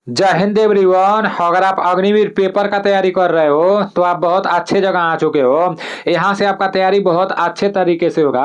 जय हिंद एवरीवन। अगर आप अग्निवीर पेपर का तैयारी कर रहे हो तो आप बहुत अच्छे जगह आ चुके हो। यहाँ से आपका तैयारी बहुत अच्छे तरीके से होगा।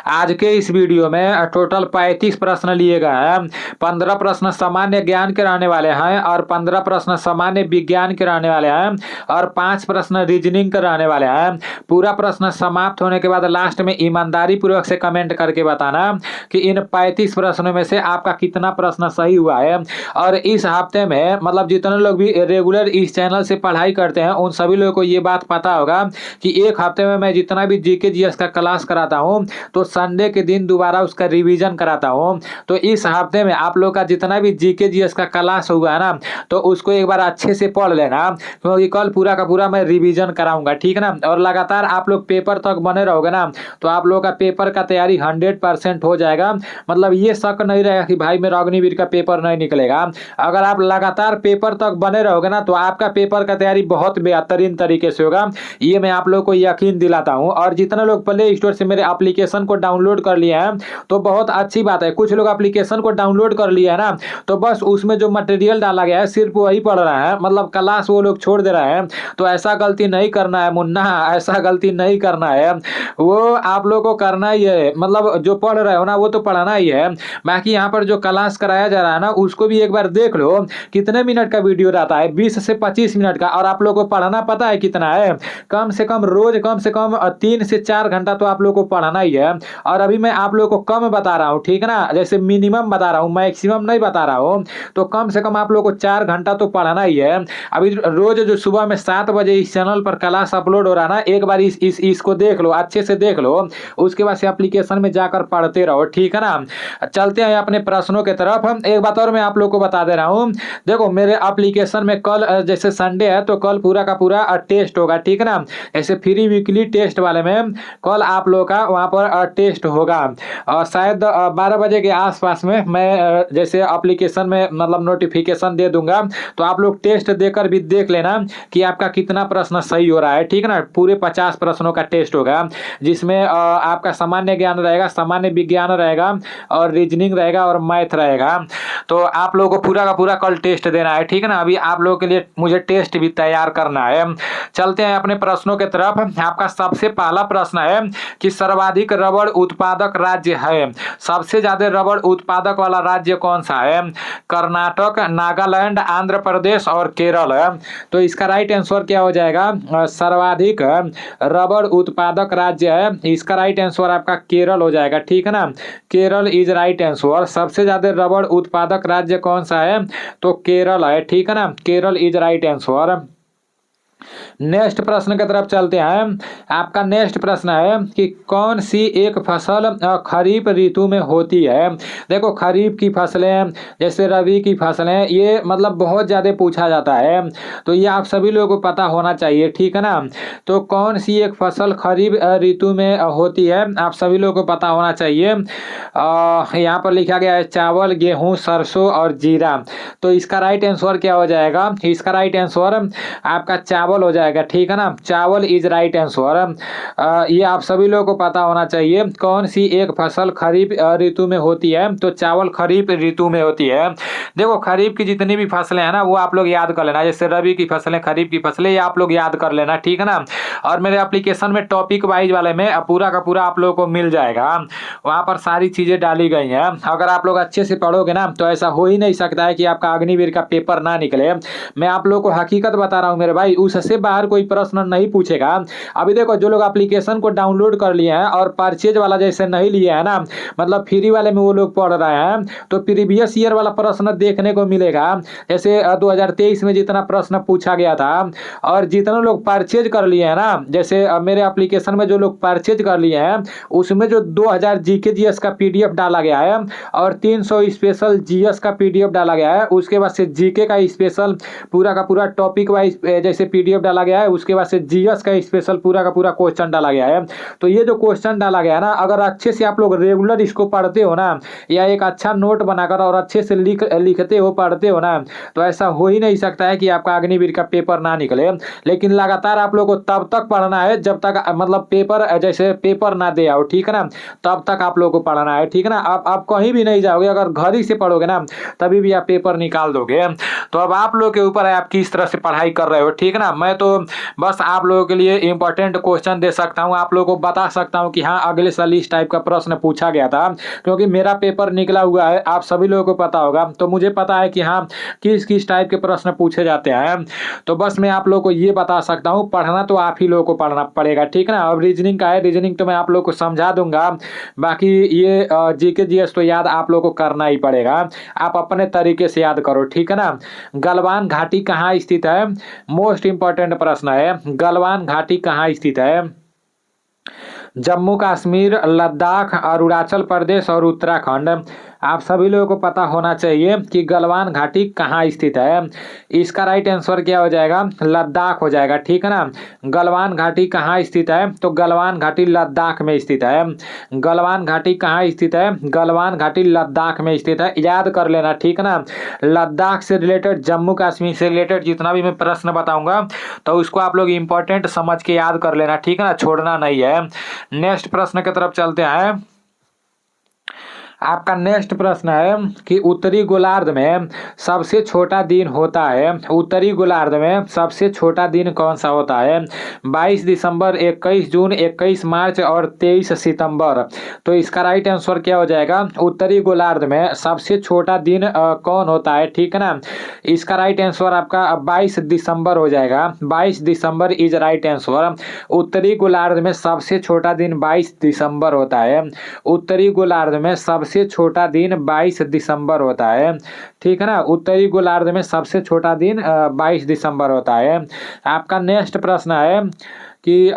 आज के इस वीडियो में टोटल 35 प्रश्न लिए गए हैं। 15 प्रश्न सामान्य ज्ञान के रहने वाले हैं और 15 प्रश्न सामान्य विज्ञान के रहने वाले हैं और 5 प्रश्न रीजनिंग के रहने वाले हैं। पूरा प्रश्न समाप्त होने के बाद लास्ट में ईमानदारी पूर्वक से कमेंट करके बताना कि इन 35 प्रश्नों में से आपका कितना प्रश्न सही हुआ है। और इस हफ्ते में मतलब जितने लोग भी रेगुलर इस चैनल से पढ़ाई करते हैं उन सभी लोगों को ये बात पता होगा कि एक हफ्ते में मैं जितना भी जीके जीएस का क्लास कराता हूँ तो संडे के दिन दोबारा उसका रिवीजन कराता हूँ। तो इस हफ्ते में आप लोग का जितना भी जीके जीएस का क्लास हुआ है ना तो उसको एक बार अच्छे से पढ़ लेना, क्योंकि कल पूरा का पूरा मैं रिवीजन कराऊंगा, ठीक है ना। और लगातार आप लोग पेपर तक बने रहोगे ना तो आप लोग का पेपर का तैयारी 100% हो जाएगा। मतलब ये शक नहीं रहेगा कि भाई मेरा अग्निवीर का पेपर नहीं निकलेगा। अगर आप लगातार पेपर तक बने रहोगे ना तो आपका पेपर का तैयारी बहुत बेहतरीन तरीके से होगा, ये मैं आप लोग को यकीन दिलाता हूं। और जितने लोग प्ले स्टोर से मेरे एप्लीकेशन को डाउनलोड कर लिए हैं तो बहुत अच्छी बात है। कुछ लोग एप्लीकेशन को डाउनलोड कर लिए है ना तो बस उसमें जो मटेरियल डाला गया है सिर्फ वही पढ़ रहे हैं, मतलब क्लास वो लोग छोड़ दे रहे हैं। तो ऐसा गलती नहीं करना है मुन्ना, ऐसा गलती नहीं करना है। वो आप लोग को करना ही है, मतलब जो पढ़ रहे हो ना वो तो पढ़ना ही है। बाकी यहाँ पर जो क्लास कराया जा रहा है ना उसको भी एक बार देख लो कितने मिनट का वीडियो रहता है, 20 से 25 मिनट का। और आप लोग को पढ़ना पता है कितना है, कम से कम रोज कम से कम 3 से 4 घंटा तो आप लोग को पढ़ना ही है। और अभी मैं आप लोग को कम बता रहा हूँ, ठीक है ना, जैसे मिनिमम बता रहा हूँ, मैक्सिमम नहीं बता रहा हूँ। तो कम से कम आप लोग को 4 घंटा तो पढ़ना ही है। अभी रोज जो सुबह में 7 बजे इस चैनल पर क्लास अपलोड हो रहा है ना, एक बार इसको देख लो, अच्छे से देख लो, उसके बाद से एप्लीकेशन में जाकर पढ़ते रहो, ठीक है ना। चलते हैं अपने प्रश्नों की तरफ। एक बात और मैं आप लोग को बता दे रहा हूँ, देखो मेरे एप्लीकेशन में कल जैसे संडे है तो कल पूरा का पूरा टेस्ट होगा, ठीक है ना। ऐसे फ्री वीकली टेस्ट वाले में कल आप लोग का वहाँ पर टेस्ट होगा और शायद 12 बजे के आसपास में मैं जैसे एप्लीकेशन में मतलब नोटिफिकेशन दे दूंगा तो आप लोग टेस्ट देकर भी देख लेना कि आपका कितना प्रश्न सही हो रहा है, ठीक है ना। पूरे 50 प्रश्नों का टेस्ट होगा जिसमें आपका सामान्य ज्ञान रहेगा, सामान्य विज्ञान रहेगा और रीजनिंग रहेगा और मैथ रहेगा। तो आप लोगों को पूरा का पूरा कल टेस्ट देना है, ठीक है ना। अभी आप लोगों के लिए मुझे टेस्ट भी तैयार करना है। चलते हैं अपने प्रश्नों की तरफ। आपका सबसे पहला प्रश्न है कि सर्वाधिक रबड़ उत्पादक राज्य है, सबसे ज्यादा रबड़ उत्पादक वाला राज्य कौन सा है? कर्नाटक, नागालैंड, आंध्र प्रदेश और केरल है। तो इसका राइट आंसर क्या हो जाएगा? सर्वाधिक रबड़ उत्पादक राज्य है, इसका राइट आंसर आपका केरल हो जाएगा, ठीक है ना। Kerala is right answer. सबसे ज्यादा रबड़ उत्पादक राज्य कौन सा है? तो केरल है, ठीक है ना। Kerala is right answer. Next प्रश्न की तरफ चलते हैं। आपका नेक्स्ट प्रश्न है कि कौन सी एक फसल खरीफ ऋतु में होती है? देखो खरीफ की फसलें जैसे रबी की फसलें ये मतलब बहुत ज़्यादा पूछा जाता है, तो ये आप सभी लोगों को पता होना चाहिए, ठीक है ना। तो कौन सी एक फसल खरीफ ऋतु में होती है आप सभी लोगों को पता होना चाहिए। यहाँ पर लिखा गया है चावल, गेहूँ, सरसों और जीरा। तो इसका राइट आंसर क्या हो जाएगा? इसका राइट आंसर आपका चावल हो जाएगा, ठीक है ना। चावल इज राइट आंसर। ये आप सभी लोगों को पता होना चाहिए कौन सी एक फसल खरीफ ऋतु में होती है। तो चावल खरीफ ऋतु में होती है। देखो खरीफ की जितनी भी फसलें हैं ना वो आप लोग याद कर लेना, जैसे रबी की फसलें, खरीफ की फसलें, ये आप लोग याद कर लेना, ठीक है ना। और मेरे एप्लीकेशन में टॉपिक वाइज वाले में पूरा का पूरा आप लोगों को मिल जाएगा, वहाँ पर सारी चीजें डाली गई हैं। अगर आप लोग अच्छे से पढ़ोगे ना तो ऐसा हो ही नहीं सकता है कि आपका अग्निवीर का पेपर ना निकले। मैं आप लोग को हकीकत बता रहा हूँ मेरे भाई, उससे बाहर कोई प्रश्न नहीं पूछेगा। अभी देखो जो लोग एप्लीकेशन को डाउनलोड कर लिए हैं और परचेज वाला जैसे नहीं लिए है ना, मतलब फ्री वाले में वो लोग पढ़ रहे हैं, तो प्रीवियस ईयर वाला प्रश्न देखने को मिलेगा। जैसे 2023 में जितना प्रश्न पूछा गया था और जितने लोग परचेज कर लिए हैं ना, जैसे मेरे एप्लीकेशन में जो लोग परचेज कर लिए हैं उसमें जो 2000 जीके जीएस का पीडीएफ डाला गया है और 300 स्पेशल जीएस का पीडीएफ डाला गया है। उसके बाद से जीके का स्पेशल पूरा का पूरा टॉपिक वाइज जैसे PDF डाला गया है, उसके बाद से GS का स्पेशल पूरा का पूरा क्वेश्चन डाला गया है। तो ये जो क्वेश्चन डाला गया है ना, अगर अच्छे से आप लोग रेगुलर इसको पढ़ते हो ना, या एक अच्छा नोट बनाकर और अच्छे से लिखते हो पढ़ते हो ना, तो ऐसा हो ही नहीं सकता है कि आपका अग्निवीर का पेपर ना निकले। लेकिन लगातार आप लोग को तब तक पढ़ना है जब तक मतलब पेपर जैसे पेपर ना दे आओ, ठीक है ना, तब तक आप लोग को पढ़ना है, ठीक है ना। आप कहीं भी नहीं जाओगे, अगर घर ही से पढ़ोगे ना तभी भी आप पेपर निकाल दोगे। तो अब आप लोग के ऊपर है आप किस तरह से पढ़ाई कर रहे हो, ठीक है ना। मैं तो बस आप लोगों के लिए इंपॉर्टेंट क्वेश्चन दे सकता हूँ, आप लोगों को बता सकता हूँ कि हाँ अगले साल इस टाइप का प्रश्न पूछा गया था, क्योंकि मेरा पेपर निकला हुआ है, आप सभी लोगों को पता होगा। तो मुझे पता है कि हाँ किस किस टाइप के प्रश्न पूछे जाते हैं। तो बस मैं आप लोगों को ये बता सकता हूँ, पढ़ना तो आप ही लोगों को पढ़ना पड़ेगा, ठीक है ना। अब रीजनिंग का है, रीजनिंग तो मैं आप लोगों को समझा दूंगा, बाकी ये GK GS तो याद आप लोगों को करना ही पड़ेगा, आप अपने तरीके से याद करो, ठीक है ना। गलवान घाटी कहाँ स्थित है, मोस्ट इंपॉर्टेंट प्रश्न है। गलवान घाटी कहाँ स्थित है? जम्मू कश्मीर, लद्दाख, अरुणाचल प्रदेश और उत्तराखंड। आप सभी लोगों को पता होना चाहिए कि गलवान घाटी कहाँ स्थित है। इसका राइट आंसर क्या हो जाएगा? लद्दाख हो जाएगा, ठीक है ना। गलवान घाटी कहाँ स्थित है? तो गलवान घाटी लद्दाख में स्थित है। गलवान घाटी कहाँ स्थित है? गलवान घाटी लद्दाख में स्थित है, याद कर लेना, ठीक है ना। लद्दाख से रिलेटेड, जम्मू कश्मीर से रिलेटेड जितना भी मैं प्रश्न बताऊंगा तो उसको आप लोग इंपॉर्टेंट समझ के याद कर लेना, ठीक है ना, छोड़ना नहीं है। नेक्स्ट प्रश्न की तरफ चलते हैं। आपका नेक्स्ट प्रश्न है कि उत्तरी गोलार्ध में सबसे छोटा दिन होता है। उत्तरी गोलार्ध में सबसे छोटा दिन कौन सा होता है? 22 दिसंबर, 21 जून, 21 मार्च और 23 सितंबर। तो इसका राइट आंसर क्या हो जाएगा? उत्तरी गोलार्ध में सबसे छोटा दिन कौन होता है, ठीक है ना। इसका राइट आंसर आपका 22 दिसंबर हो जाएगा। 22 दिसंबर इज राइट आंसर। उत्तरी गोलार्ध में सबसे छोटा दिन 22 दिसंबर होता है। उत्तरी गोलार्ध में सबसे छोटा दिन 22 दिसंबर होता है, ठीक है ना। उत्तरी गोलार्ध में सबसे छोटा दिन 22 दिसंबर होता है। आपका नेक्स्ट प्रश्न है कि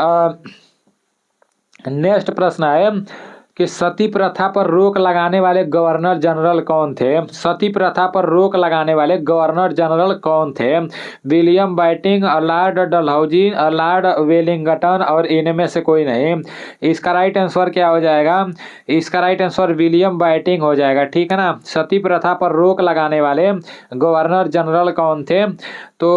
नेक्स्ट प्रश्न है कि सती प्रथा पर रोक लगाने वाले गवर्नर जनरल कौन थे? सती प्रथा पर रोक लगाने वाले गवर्नर जनरल कौन थे? William Bentinck, Lord Dalhousie, Lord Wellington और इनमें से कोई नहीं। इसका राइट आंसर क्या हो जाएगा? इसका राइट आंसर विलियम बेंटिंक हो जाएगा, ठीक है ना। सती प्रथा पर रोक लगाने वाले गवर्नर जनरल कौन थे? तो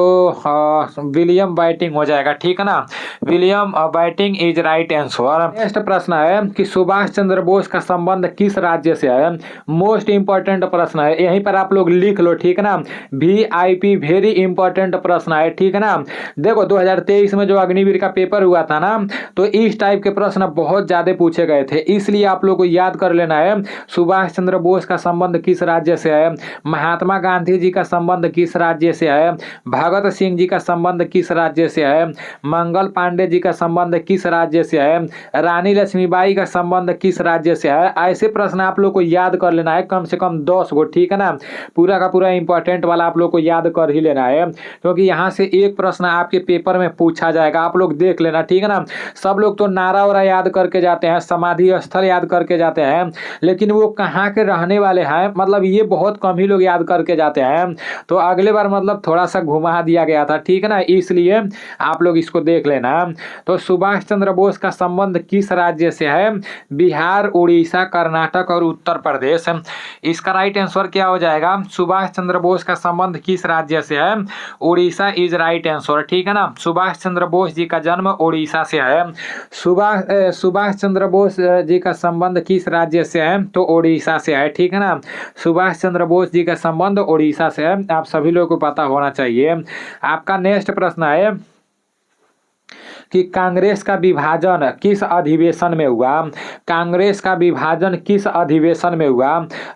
विलियम बेंटिंक हो जाएगा, ठीक है ना। William Bentinck is right answer. Next प्रश्न है कि सुभाष चंद्र बोस का संबंध किस राज्य से है? मोस्ट इंपॉर्टेंट प्रश्न है, यहीं पर आप लोग लिख लो, ठीक है ना। VIP वेरी इंपॉर्टेंट प्रश्न है, ठीक है ना। देखो 2023 में जो अग्निवीर का पेपर हुआ था ना, तो इस टाइप के प्रश्न बहुत ज्यादा पूछे गए थे, इसलिए आप लोग को याद कर लेना है। सुभाष चंद्र बोस का संबंध किस राज्य से है? महात्मा गांधी जी का संबंध किस राज्य से है? भगत सिंह जी का संबंध किस राज्य से है? मंगल पांडे जी का संबंध किस राज्य से है? रानी लक्ष्मीबाई का संबंध किस राज्य से है? ऐसे प्रश्न आप लोग को याद कर लेना है, कम से कम 10 गो, ठीक है ना। पूरा का पूरा इंपॉर्टेंट वाला आप लोग को याद कर ही लेना है, क्योंकि यहाँ से एक प्रश्न आपके पेपर में पूछा जाएगा, आप लोग देख लेना, ठीक है ना। सब लोग तो नारा वारा याद करके जाते हैं, समाधि स्थल याद करके जाते हैं, लेकिन वो कहाँ के रहने वाले हैं मतलब ये बहुत कम ही लोग याद करके जाते हैं। तो अगले बार मतलब थोड़ा सा घुमा दिया गया था, ठीक है ना, इसलिए आप लोग इसको देख लेना। तो सुभाष चंद्र बोस का संबंध किस राज्य से है? बिहार, उड़ीसा, कर्नाटक और उत्तर प्रदेश। इसका राइट आंसर क्या हो जाएगा? सुभाष चंद्र बोस का संबंध किस राज्य से है? उड़ीसा इज राइट आंसर, ठीक है ना। सुभाष चंद्र बोस जी का जन्म उड़ीसा से है। सुभाष चंद्र बोस जी का संबंध किस राज्य से है? तो उड़ीसा से है, ठीक है ना। सुभाष चंद्र बोस जी का संबंध उड़ीसा से है, आप सभी लोगों को पता होना चाहिए। आपका नेक्स्ट प्रश्न है कि कांग्रेस का विभाजन किस अधिवेशन में हुआ? कांग्रेस का विभाजन किस अधिवेशन में हुआ?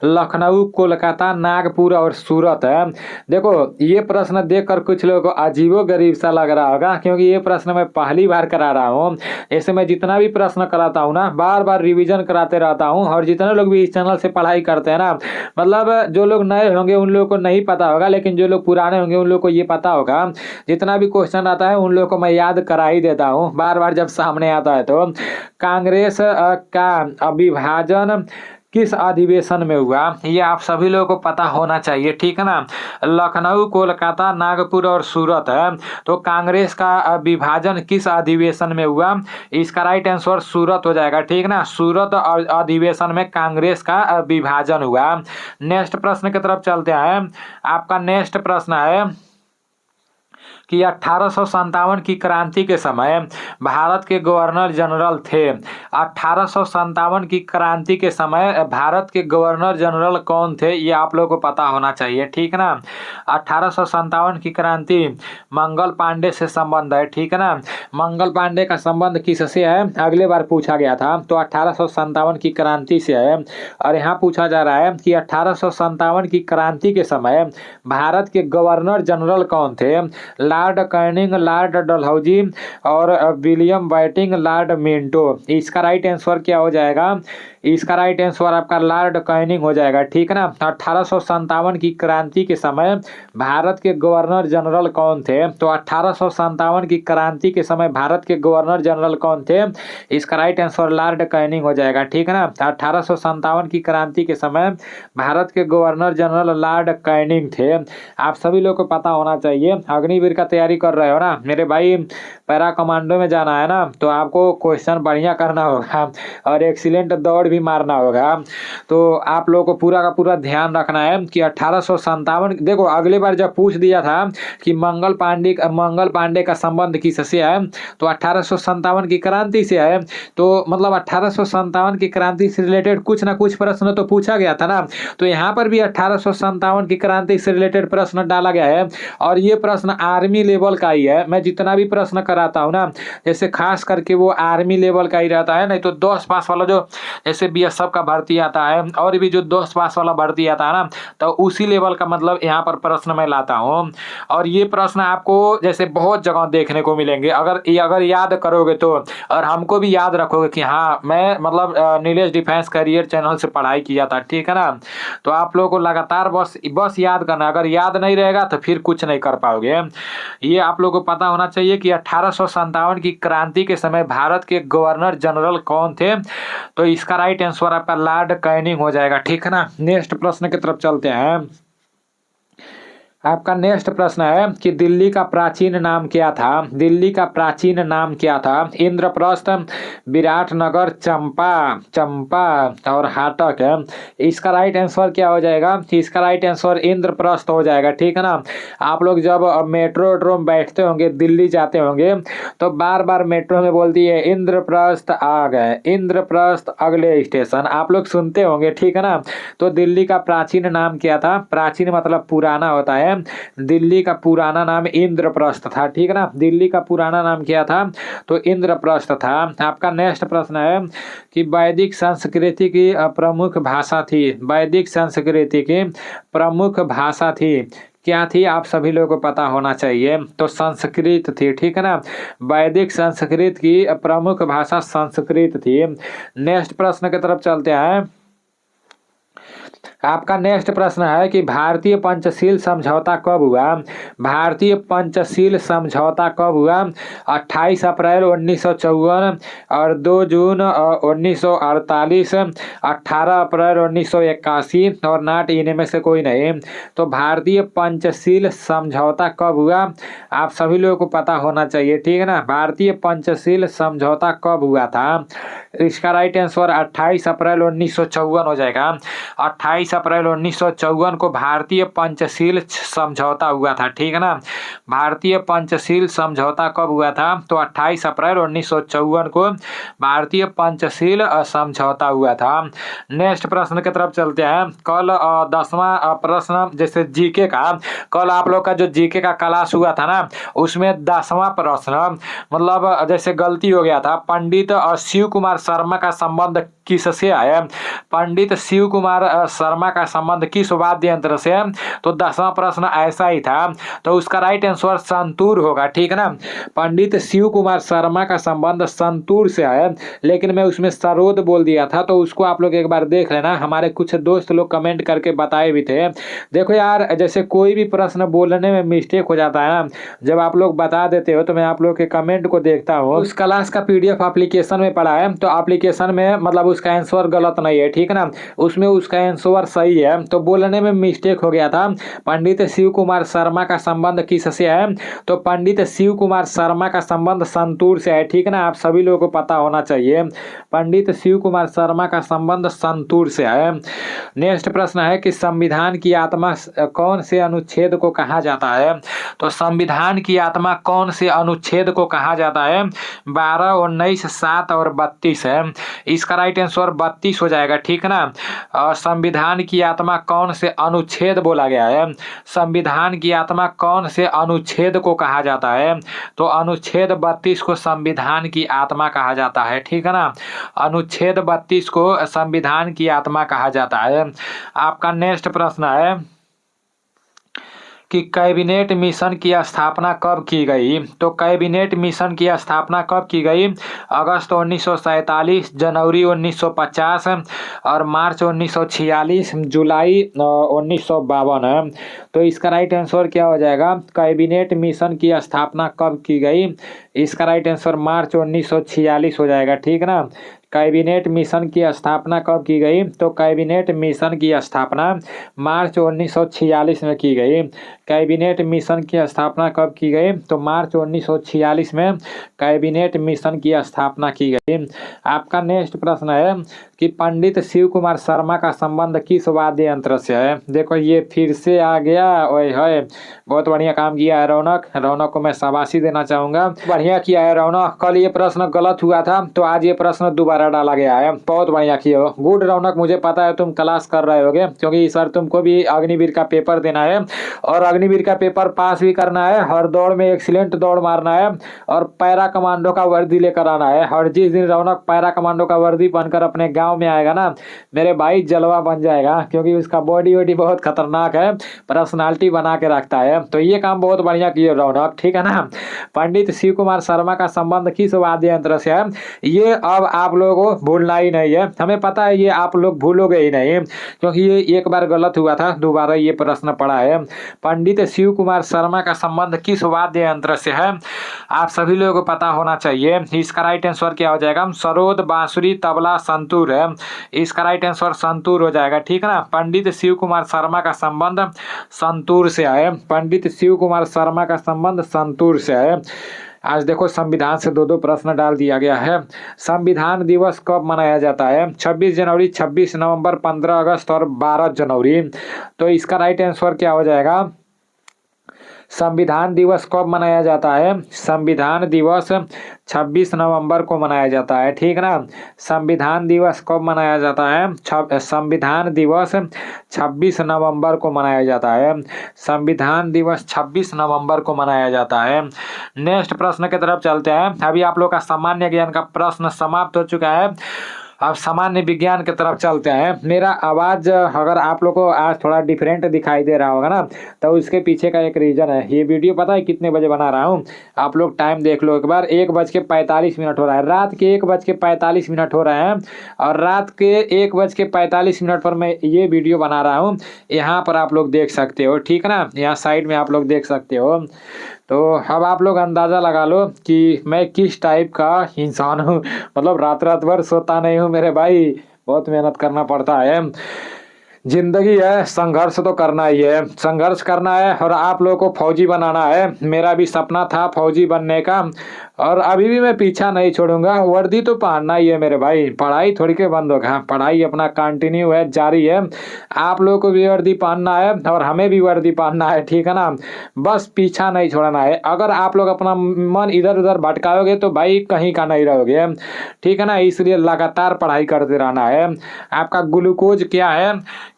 लखनऊ, कोलकाता, नागपुर और सूरत है। देखो ये प्रश्न देखकर कुछ लोगों को अजीबो गरीब सा लग रहा होगा, क्योंकि ये प्रश्न मैं पहली बार करा रहा हूँ। ऐसे मैं जितना भी प्रश्न कराता हूँ ना, बार बार रिविजन कराते रहता हूँ, और जितने लोग भी इस चैनल से पढ़ाई करते हैं ना, मतलब जो लोग नए होंगे उन लोगों को नहीं पता होगा, लेकिन जो लोग पुराने होंगे उन लोगों को ये पता होगा। जितना भी क्वेश्चन आता है उन लोगों को मैं याद करा ही देता हूँ बार बार जब सामने आता है। तो कांग्रेस का विभाजन किस अधिवेशन में हुआ, ये आप सभी लोगों को पता होना चाहिए, ठीक है ना। लखनऊ, कोलकाता, नागपुर और सूरत है, तो कांग्रेस का विभाजन किस अधिवेशन में हुआ, इसका राइट आंसर सूरत हो जाएगा, ठीक ना। सूरत अधिवेशन में कांग्रेस का विभाजन हुआ। नेक्स्ट प्रश्न की तरफ चलते हैं। आपका नेक्स्ट प्रश्न है कि 1857 की क्रांति के समय भारत के गवर्नर जनरल थे। 1857 की क्रांति के समय भारत के गवर्नर जनरल कौन थे, ये आप लोगों को पता होना चाहिए, ठीक है ना। 1857 की क्रांति मंगल पांडे से संबंध है, ठीक है ना। मंगल पांडे का संबंध किससे है, अगले बार पूछा गया था, तो 1857 की क्रांति से है। और यहाँ पूछा जा रहा है कि 1857 की क्रांति के समय भारत के गवर्नर जनरल कौन थे। लॉर्ड कैनिंग, लॉर्ड डलहौजी और विलियम वाइटिंग, लॉर्ड मिंटो। इसका राइट आंसर क्या हो जाएगा, इसका राइट आंसर आपका लॉर्ड कैनिंग हो जाएगा, ठीक है ना। 1857 की क्रांति के समय भारत के गवर्नर जनरल कौन थे, तो 1857 की क्रांति के समय भारत के गवर्नर जनरल कौन थे, इसका राइट आंसर लॉर्ड कैनिंग हो जाएगा, ठीक है ना। 1857 की क्रांति के समय भारत के गवर्नर जनरल लॉर्ड कैनिंग थे। आप सभी लोग को पता होना चाहिए। अग्निवीर का तैयारी कर रहे हो ना मेरे भाई, पैरा कमांडो में जाना है ना, तो आपको क्वेश्चन बढ़िया करना होगा और एक्सीलेंट दौड़ भी मारना होगा। तो आप लोगों को पूरा का पूरा ध्यान रखना है कि 1857, देखो अगली बार जब पूछ दिया था कि मंगल पांडे का संबंध किससे है, तो 1857 की क्रांति से है। तो मतलब 1857 की क्रांति से रिलेटेड कुछ ना कुछ प्रश्न तो पूछा गया था ना, तो यहाँ पर भी 1857 की क्रांति से रिलेटेड प्रश्न डाला गया है। और ये प्रश्न आर्मी लेवल का ही है। मैं जितना भी प्रश्न कराता हूँ ना, जैसे खास करके वो आर्मी लेवल का ही रहता है, नहीं तो 10 पास वाला जो जैसे बीएसएफ का भर्ती आता है और भी जो 10 पास वाला भर्ती आता है ना, तो उसी लेवल का मतलब यहाँ पर प्रश्न मैं लाता हूँ। और ये प्रश्न आपको जैसे बहुत जगह देखने को मिलेंगे, अगर याद करोगे तो, और हमको भी याद रखोगे कि हाँ मैं मतलब नीलेश डिफेंस करियर चैनल से पढ़ाई किया था, ठीक है ना। तो आप लोगों को लगातार बस याद करना, अगर याद नहीं रहेगा तो फिर कुछ नहीं कर पाओगे। ये आप लोगों को पता होना चाहिए कि 1857 की क्रांति के समय भारत के गवर्नर जनरल कौन थे, तो इसका राइट आंसर आपका लॉर्ड कैनिंग हो जाएगा, ठीक है ना। नेक्स्ट प्रश्न की तरफ चलते हैं। आपका नेक्स्ट प्रश्न है कि दिल्ली का प्राचीन नाम क्या था। दिल्ली का प्राचीन नाम क्या था, इंद्रप्रस्थ, विराटनगर, चंपा और हाटक है। इसका राइट आंसर क्या हो जाएगा, इसका राइट आंसर इंद्रप्रस्थ हो जाएगा, ठीक है ना। आप लोग जब मेट्रो में बैठते होंगे, दिल्ली जाते होंगे, तो बार बार मेट्रो में बोलती है इंद्रप्रस्थ आ गए, इंद्रप्रस्थ अगले स्टेशन, आप लोग सुनते होंगे, ठीक है ना। तो दिल्ली का प्राचीन नाम क्या था, प्राचीन मतलब पुराना होता है, दिल्ली का पुराना नाम इंद्रप्रस्थ था, ठीक है ना। दिल्ली का पुराना नाम क्या था, तो इंद्रप्रस्थ था। आपका नेक्स्ट प्रश्न है कि वैदिक संस्कृति की प्रमुख भाषा थी, वैदिक संस्कृति की प्रमुख भाषा थी, क्या थी, आप सभी लोगों को पता होना चाहिए, तो संस्कृत थी, ठीक है ना। वैदिक संस्कृत की प्रमुख भाषा संस्कृत थी। नेक्स्ट प्रश्न की तरफ चलते हैं। आपका नेक्स्ट प्रश्न है कि भारतीय पंचशील समझौता कब हुआ। भारतीय पंचशील समझौता कब हुआ, 28 अप्रैल 1954 और 2 जून 1948, 18 अप्रैल 1981 और नाट इनमें से कोई नहीं। तो भारतीय पंचशील समझौता कब हुआ, आप सभी लोगों को पता होना चाहिए, ठीक है ना। भारतीय पंचशील समझौता कब हुआ था, इसका राइट आंसर 28 अप्रैल 1954 हो जाएगा। 28 अप्रैल 1954 को भारतीय पंचशील समझौता हुआ था, ठीक है ना। भारतीय पंचशील समझौता कब हुआ था, तो 28 अप्रैल 1954 को भारतीय पंचशील समझौता हुआ था। नेक्स्ट प्रश्न की तरफ चलते हैं। कल 10वां प्रश्न, जैसे जीके का, कल आप लोग का जो जीके का क्लास हुआ था ना, उसमें 10वां प्रश्न मतलब जैसे गलती हो गया था, पंडित शिव कुमार शर्मा का संबंध किससे है, पंडित शिव कुमार शर्मा का संबंध किस वाद्य यंत्र से, तो 10वां प्रश्न ऐसा ही था। तो उसका राइट आंसर संतूर होगा, ठीक है ना। पंडित शिव कुमार शर्मा का संबंध संतूर से है, लेकिन मैं उसमें सरोद बोल दिया था, तो उसको आप लोग एक बार देख लेना। हमारे कुछ दोस्त लोग कमेंट करके बताए भी थे। देखो यार, जैसे कोई भी प्रश्न बोलने में मिस्टेक हो जाता है ना, जब आप लोग बता देते हो तो मैं आप लोग के कमेंट को देखता हूँ। उस क्लास का पीडीएफ एप्लीकेशन में पड़ा है, तो एप्लीकेशन में मतलब उसका आंसर गलत नहीं है, ठीक है ना, उसमें उसका आंसर सही है, तो बोलने में मिस्टेक हो गया था। पंडित शिव कुमार शर्मा का संबंध किससे है, तो पंडित शिव कुमार शर्मा का संबंध संतूर से है, ठीक है ना। आप सभी लोगों को पता होना चाहिए, पंडित शिव कुमार शर्मा का संबंध संतूर से है। नेक्स्ट प्रश्न है कि संविधान की आत्मा कौन से अनुच्छेद को कहा जाता है, तो संविधान की आत्मा कौन से अनुच्छेद को कहा जाता है, 12, 19, 7 और 32 है। इसका राइट आंसर 32 हो जाएगा, ठीक है ना। और संविधान की आत्मा कौन से अनुच्छेद बोला गया है, संविधान की आत्मा कौन से अनुच्छेद को कहा जाता है, तो अनुच्छेद 32 को संविधान की आत्मा कहा जाता है, ठीक है ना। अनुच्छेद 32 को संविधान की आत्मा कहा जाता है। आपका नेक्स्ट प्रश्न है कि कैबिनेट मिशन की स्थापना कब की गई, तो कैबिनेट मिशन की स्थापना कब की गई, अगस्त 1947, जनवरी 1950 और मार्च 1946, जुलाई 1952 है। तो इसका राइट आंसर क्या हो जाएगा, कैबिनेट मिशन की स्थापना कब की गई, इसका राइट आंसर मार्च 1946 हो जाएगा, ठीक है ना। कैबिनेट मिशन की स्थापना कब की गई, तो कैबिनेट मिशन की स्थापना मार्च 1946 में की गई। कैबिनेट मिशन की स्थापना कब की गई, तो मार्च 1946 में कैबिनेट मिशन की स्थापना की गई। आपका नेक्स्ट प्रश्न है कि पंडित शिव कुमार शर्मा का संबंध किस वाद्य यंत्र से है। देखो ये फिर से आ गया, ओए है, बहुत बढ़िया काम किया है रौनक। रौनक को मैं शाबाशी देना चाहूँगा, बढ़िया किया है रौनक। कल ये प्रश्न गलत हुआ था, तो आज ये प्रश्न दोबारा डाला गया है, बहुत बढ़िया किए हो, गुड रौनक। मुझे पता है तुम क्लास कर रहे होगे, क्योंकि इस बार तुमको भी अग्निवीर का पेपर देना है, और अग्निवीर का पेपर पास भी करना है, हर दौड़ में एक्सीलेंट दौड़ मारना है, और पैरा कमांडो का वर्दी लेकर आना है। और जिस दिन रौनक पैरा कमांडो का वर्दी बनकर अपने गाँव में आएगा ना मेरे भाई, जलवा बन जाएगा, क्योंकि उसका बॉडी वॉडी बहुत खतरनाक है, पर्सनालिटी बना के रखता है। तो ये काम बहुत बढ़िया किए रौनक, ठीक है ना। पंडित शिव कुमार शर्मा का संबंध किस वाद्य यंत्र से है, ये अब आप लोगों को भूलना ही नहीं है, हमें पता है ये आप लोग भूलोगे ही नहीं, क्योंकि ये एक बार गलत हुआ था, दोबारा ये प्रश्न पड़ा है। पंडित शिव कुमार शर्मा का संबंध किस वाद्य यंत्र से है, आप सभी लोगों को पता होना चाहिए। इसका राइट आंसर क्या हो जाएगा, सरोद, बांसुरी, तबला, संतूर है। इसका राइट आंसर संतूर हो जाएगा, ठीक है ना। पंडित शिव कुमार शर्मा का संबंध संतूर से है, पंडित शिव कुमार शर्मा का संबंध संतूर से है। आज देखो संविधान से दो प्रश्न डाल दिया गया है। संविधान दिवस कब मनाया जाता है, 26 जनवरी, 26 नवंबर, 15 अगस्त और 12 जनवरी। तो इसका राइट आंसर क्या हो जाएगा, संविधान दिवस कब मनाया जाता है, संविधान दिवस 26 नवंबर को मनाया जाता है, ठीक है ना। संविधान दिवस कब मनाया जाता है, संविधान दिवस 26 नवंबर को मनाया जाता है, संविधान दिवस 26 नवंबर को मनाया जाता है। नेक्स्ट प्रश्न की तरफ चलते हैं। अभी आप लोग का सामान्य ज्ञान का प्रश्न समाप्त हो चुका है, अब सामान्य विज्ञान की तरफ चलते हैं। मेरा आवाज़ अगर आप लोग को आज थोड़ा डिफरेंट दिखाई दे रहा होगा ना, तो उसके पीछे का एक रीज़न है। ये वीडियो पता है कितने बजे बना रहा हूँ, आप लोग टाइम देख लो एक बार, 1:45 हो रहा है, रात के 1:45 हो रहे हैं, और रात के 1:45 पर मैं ये वीडियो बना रहा हूँ। यहाँ पर आप लोग देख सकते हो, ठीक है ना, यहाँ साइड में आप लोग देख सकते हो। तो अब आप लोग अंदाज़ा लगा लो कि मैं किस टाइप का इंसान हूँ, मतलब रात रात भर सोता नहीं हूँ मेरे भाई, बहुत मेहनत करना पड़ता है। जिंदगी है, संघर्ष तो करना ही है, संघर्ष करना है, और आप लोगों को फौजी बनाना है। मेरा भी सपना था फौजी बनने का, और अभी भी मैं पीछा नहीं छोड़ूंगा, वर्दी तो पहनना ही है मेरे भाई, पढ़ाई थोड़ी के बंद होगा, पढ़ाई अपना कंटिन्यू है, जारी है। आप लोगों को भी वर्दी पहनना है और हमें भी वर्दी पहनना है, ठीक है ना, बस पीछा नहीं छोड़ना है। अगर आप लोग अपना मन इधर उधर भटकाओगे तो भाई कहीं का नहीं रहोगे, ठीक है ना, इसलिए लगातार पढ़ाई करते रहना है। आपका ग्लूकोज क्या है,